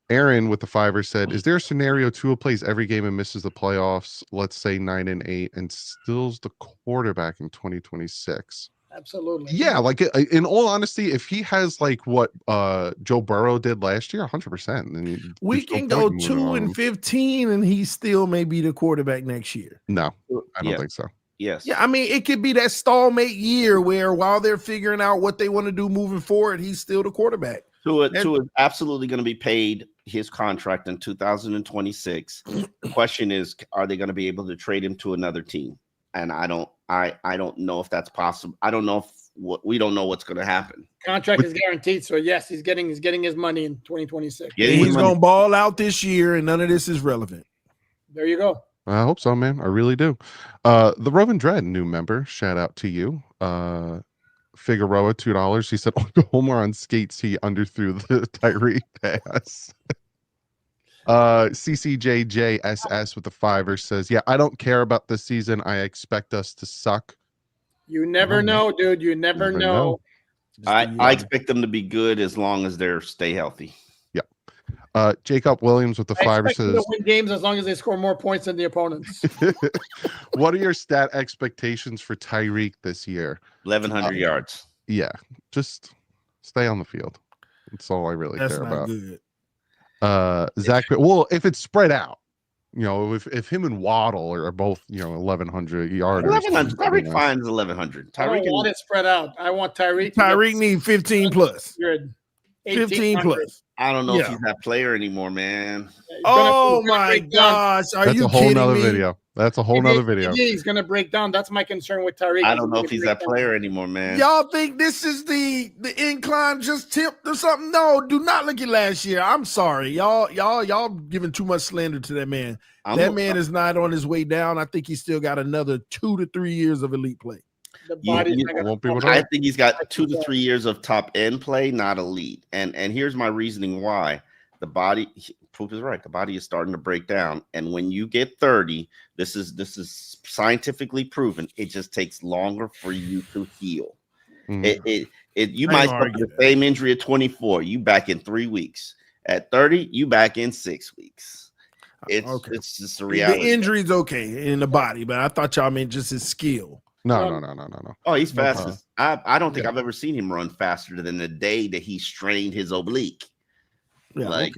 S1: Aaron with the $5 said, is there a scenario Tua plays every game and misses the playoffs, let's say 9-8, and still's the quarterback in 2026?
S4: Absolutely.
S1: Yeah, like in all honesty, if he has like what Joe Burrow did last year, 100%.
S3: We can go 2-15 and he still may be the quarterback next year.
S1: No, I don't think so.
S2: Yes.
S3: Yeah, I mean, it could be that stalemate year where while they're figuring out what they want to do moving forward, he's still the quarterback.
S2: Tua is absolutely going to be paid his contract in 2026. The question is, are they going to be able to trade him to another team? And I don't know if that's possible. I don't know if we don't know what's going to happen.
S4: Contract is guaranteed, so yes, he's getting his money in 2026.
S3: Yeah, he's going to ball out this year, and none of this is relevant.
S4: There you go.
S1: I hope so, man. I really do. The Rovan Dread, new member, shout out to you. Figueroa, $2. He said, Homer on skates, he underthrew the Tyreek pass. CCJJSS with the $5 says, I don't care about this season. I expect us to suck.
S4: You never know, dude. You never know.
S2: I expect them to be good as long as they stay healthy.
S1: Yeah. Jacob Williams with the $5 says,
S4: them to win games as long as they score more points than the opponents.
S1: what are your stat expectations for Tyreek this year?
S2: 1,100 yards.
S1: Yeah, just stay on the field. That's all I really care about.
S3: Good.
S1: Zach, well, if it's spread out, if him and Waddle are both 1,100 yards.
S2: Tyreek finds 1,100.
S4: I don't want it spread out. I want Tyreek.
S3: Tyreek needs 15 plus. 15 plus.
S2: I don't know if he's that player anymore, man.
S3: Oh my gosh!
S1: That's a whole nother video. That's a whole nother video.
S4: He's gonna break down. That's my concern with Tyreek.
S2: I don't know if he's that player anymore, man.
S3: Y'all think this is the incline just tipped or something? No, do not look at last year. I'm sorry, y'all giving too much slander to that man. That man is not on his way down. I think he's still got another 2 to 3 years of elite play.
S2: I think he's got 2 to 3 years of top end play, not elite. And here's my reasoning why. The body, Poop is right. The body is starting to break down. And when you get 30, this is scientifically proven. It just takes longer for you to heal. You might suffer the same injury at 24. You back in 3 weeks. At 30, you back in 6 weeks. It's just a reality.
S3: The injury's okay in the body, but I thought y'all meant just his skill.
S1: No.
S2: Oh, he's fast. I don't think I've ever seen him run faster than the day that he strained his oblique.
S3: Yeah,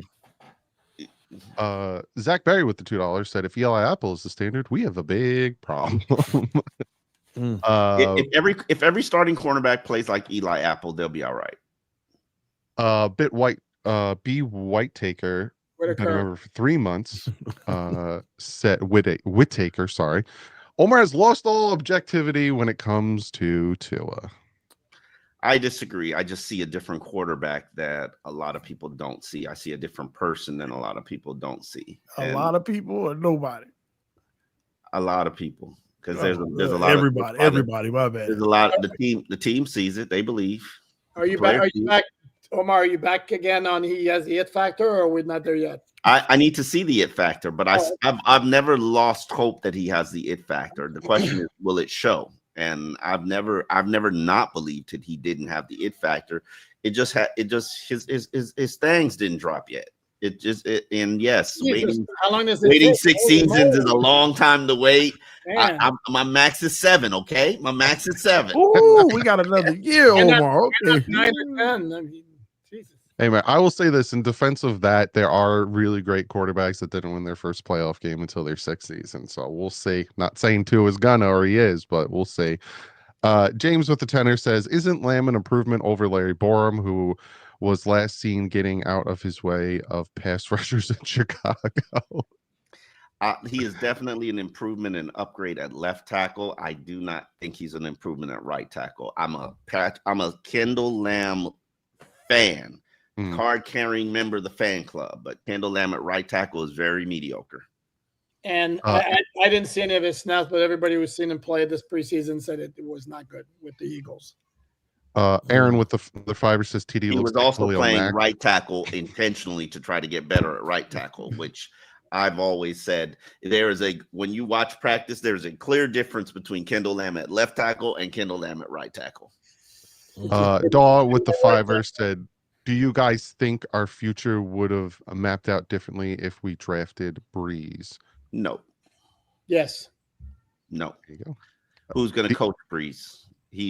S1: Zach Berry with the $2 said, if Eli Apple is the standard, we have a big problem.
S2: If every starting cornerback plays like Eli Apple, they'll be all right.
S1: B Whitaker, been a member for 3 months, said Whittaker, sorry. Omar has lost all objectivity when it comes to Tua.
S2: I disagree. I just see a different quarterback that a lot of people don't see. I see a different person than a lot of people don't see.
S3: A lot of people or nobody?
S2: A lot of people. Because there's a lot
S3: everybody, my bad.
S2: There's a lot of the team sees it, they believe.
S4: Are you back Omar, are you back again on he has the it factor, or we're not there yet?
S2: I need to see the it factor, but I've never lost hope that he has the it factor. The question is, will it show? And I've never not believed that he didn't have the it factor. His things didn't drop yet.
S4: Jesus, how long does it
S2: waiting
S4: take?
S2: 6 seasons is a long time to wait. My max is 7. Okay, my max is 7.
S3: Ooh, we got another year, Omar. Okay.
S4: 9 or 10. I mean, Jesus.
S1: Hey man, I will say this in defense of that, there are really great quarterbacks that didn't win their first playoff game until their 6th season. So we'll see. Not saying Tua is gonna or he is, but we'll see. James with the tenor says, "Isn't Lamb an improvement over Larry Borum, who was last seen getting out of his way of pass rushers in Chicago?"
S2: He is definitely an improvement and upgrade at left tackle. I do not think he's an improvement at right tackle. I'm a Kendall Lamb fan, card carrying member of the fan club, but Kendall Lamb at right tackle is very mediocre.
S4: And I didn't see any of his snaps, but everybody who's seen him play this preseason said it was not good with the Eagles.
S1: Aaron with the fiver says TD
S2: he
S1: looks
S2: was also
S1: like
S2: playing right tackle intentionally to try to get better at right tackle, which I've always said when you watch practice, there's a clear difference between Kendall Lamb at left tackle and Kendall Lamb at right tackle.
S1: Daw with the fiver said, "Do you guys think our future would have mapped out differently if we drafted Breeze?"
S2: No.
S4: Yes.
S2: No.
S1: There you go.
S2: Who's going to coach Breeze?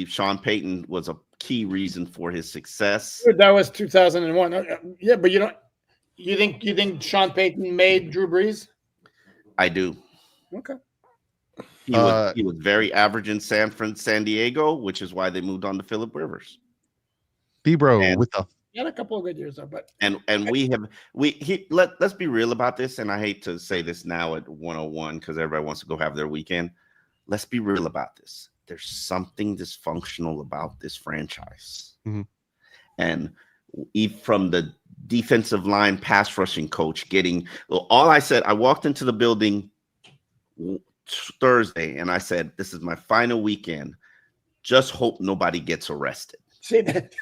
S2: Sean Payton was a key reason for his success.
S4: That was 2001. Yeah, but you think Sean Payton made Drew Brees?
S2: I do.
S4: Okay.
S2: He was very average in San Diego, which is why they moved on to Phillip Rivers.
S1: D-Bro with the
S4: He had a couple of good years though, but
S2: let's be real about this. And I hate to say this now at 101 because everybody wants to go have their weekend. Let's be real about this. There's something dysfunctional about this franchise.
S1: Mm-hmm.
S2: And from the defensive line pass rushing coach all I said, I walked into the building Thursday and I said, this is my final weekend. Just hope nobody gets arrested.
S4: See that?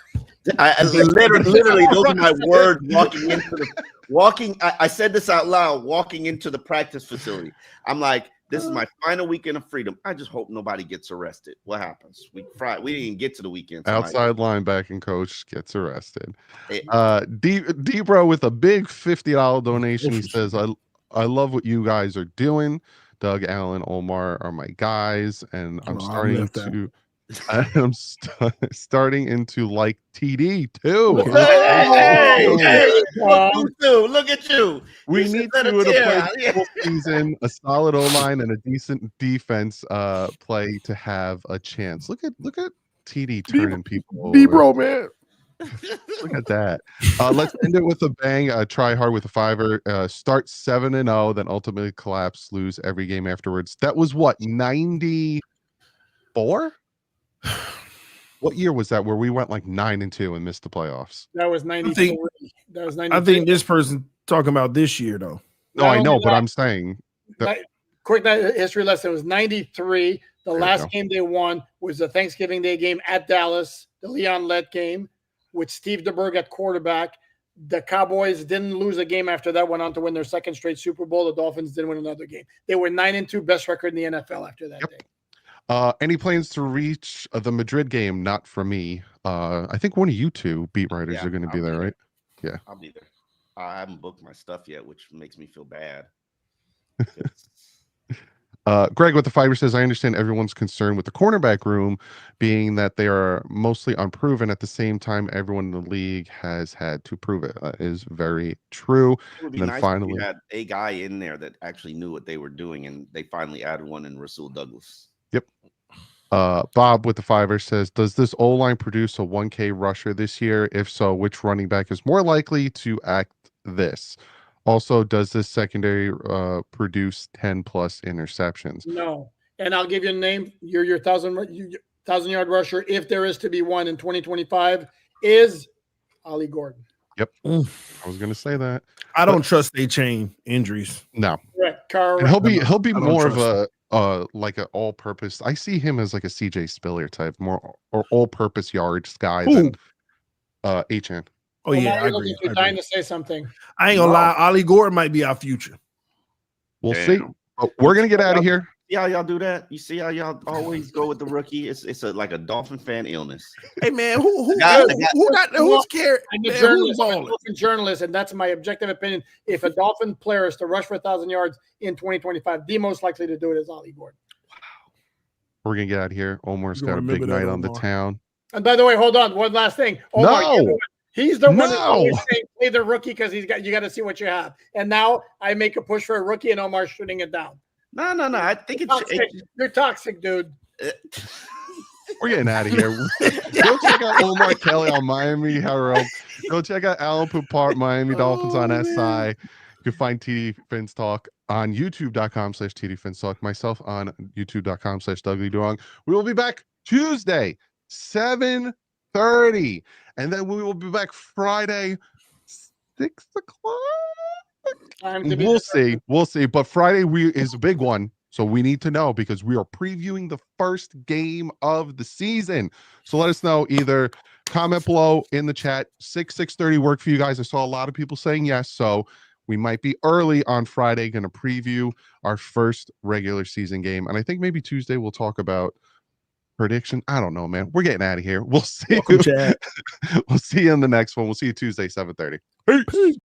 S2: I literally those are my words I said this out loud walking into the practice facility. I'm like, this is my final weekend of freedom. I just hope nobody gets arrested. What happens? We didn't get to the weekend.
S1: Outside linebacking coach gets arrested. D-Bro with a big $50 donation. He says, I love what you guys are doing. Doug, Allen, Omar are my guys, and I'm starting to like TD too.
S2: Look at you.
S1: We need to play season, a solid O-line and a decent defense play to have a chance. Look at TD turning people over.
S3: D-Bro, man.
S1: Look at that. Let's end it with a bang. Try hard with a fiver. Start 7-0, then ultimately collapse, lose every game afterwards. That was what, 94? What year was that where we went like 9-2 and missed the playoffs?
S4: That was 93. That was 93.
S3: I think this person talking about this year though.
S1: No, I know, but I'm saying
S4: quick history lesson. It was 93. The last game they won was the Thanksgiving Day game at Dallas, the Leon Lett game with Steve DeBerg at quarterback. The Cowboys didn't lose a game after that, went on to win their second straight Super Bowl. The Dolphins didn't win another game. They were 9-2, best record in the NFL after that day.
S1: Any plans to reach the Madrid game? Not for me. I think one of you two beat writers are going to be there, right? Yeah,
S2: I'll be there. I haven't booked my stuff yet, which makes me feel bad.
S1: Greg with the fiber says, I understand everyone's concerned with the cornerback room being that they are mostly unproven. At the same time, everyone in the league has had to prove it. Is very true.
S2: It would be nice if you had a guy in there that actually knew what they were doing, and they finally added one in Rasul Douglas.
S1: Yep. Bob with the fiver says, does this O-line produce a 1K rusher this year? If so, which running back is more likely to act this? Also, does this secondary produce 10+ interceptions?
S4: No. And I'll give you a name. Your 1,000-yard rusher, if there is to be one in 2025, is Ollie Gordon.
S1: Yep. I was going to say that.
S3: I don't trust they chain injuries.
S1: No.
S4: Correct.
S1: And he'll be more of a like an all-purpose. I see him as like a CJ Spiller type, more or all-purpose yards guy than Achan.
S3: Oh yeah, I agree.
S4: You're dying to say something.
S3: I ain't gonna lie. Ollie Gordon might be our future.
S1: We'll see. But we're gonna get out of here.
S2: See how y'all do that? You see how y'all always go with the rookie? It's like a Dolphin fan illness.
S3: Hey man, who's scared?
S4: I'm a Dolphin journalist, and that's my objective opinion. If a Dolphin player is to rush for 1,000 yards in 2025, the most likely to do it is Ollie Gordon.
S1: Wow. We're gonna get out of here. Omar's got a big night on the town.
S4: And by the way, hold on, one last thing. Omar, he's the one that's always saying play the rookie because you got to see what you have. And now I make a push for a rookie, and Omar's shooting it down.
S2: No. I think
S4: you're toxic, dude.
S1: We're getting out of here. Go check out Omar Kelly on Miami Herald. Go check out Alan Poupart, Miami Dolphins on SI. You can find TD Fins Talk on youtube.com/TD Fins Talk. Myself on youtube.com/DougLeeDurong. We will be back Tuesday, 7:30. And then we will be back Friday, 6 o'clock. We'll see. But Friday is a big one. So we need to know because we are previewing the first game of the season. So let us know, either comment below in the chat. 6:30 work for you guys? I saw a lot of people saying yes. So we might be early on Friday, going to preview our first regular season game. And I think maybe Tuesday we'll talk about prediction. I don't know, man. We're getting out of here. We'll see you. We'll see you in the next one. We'll see you Tuesday, 7:30. Peace.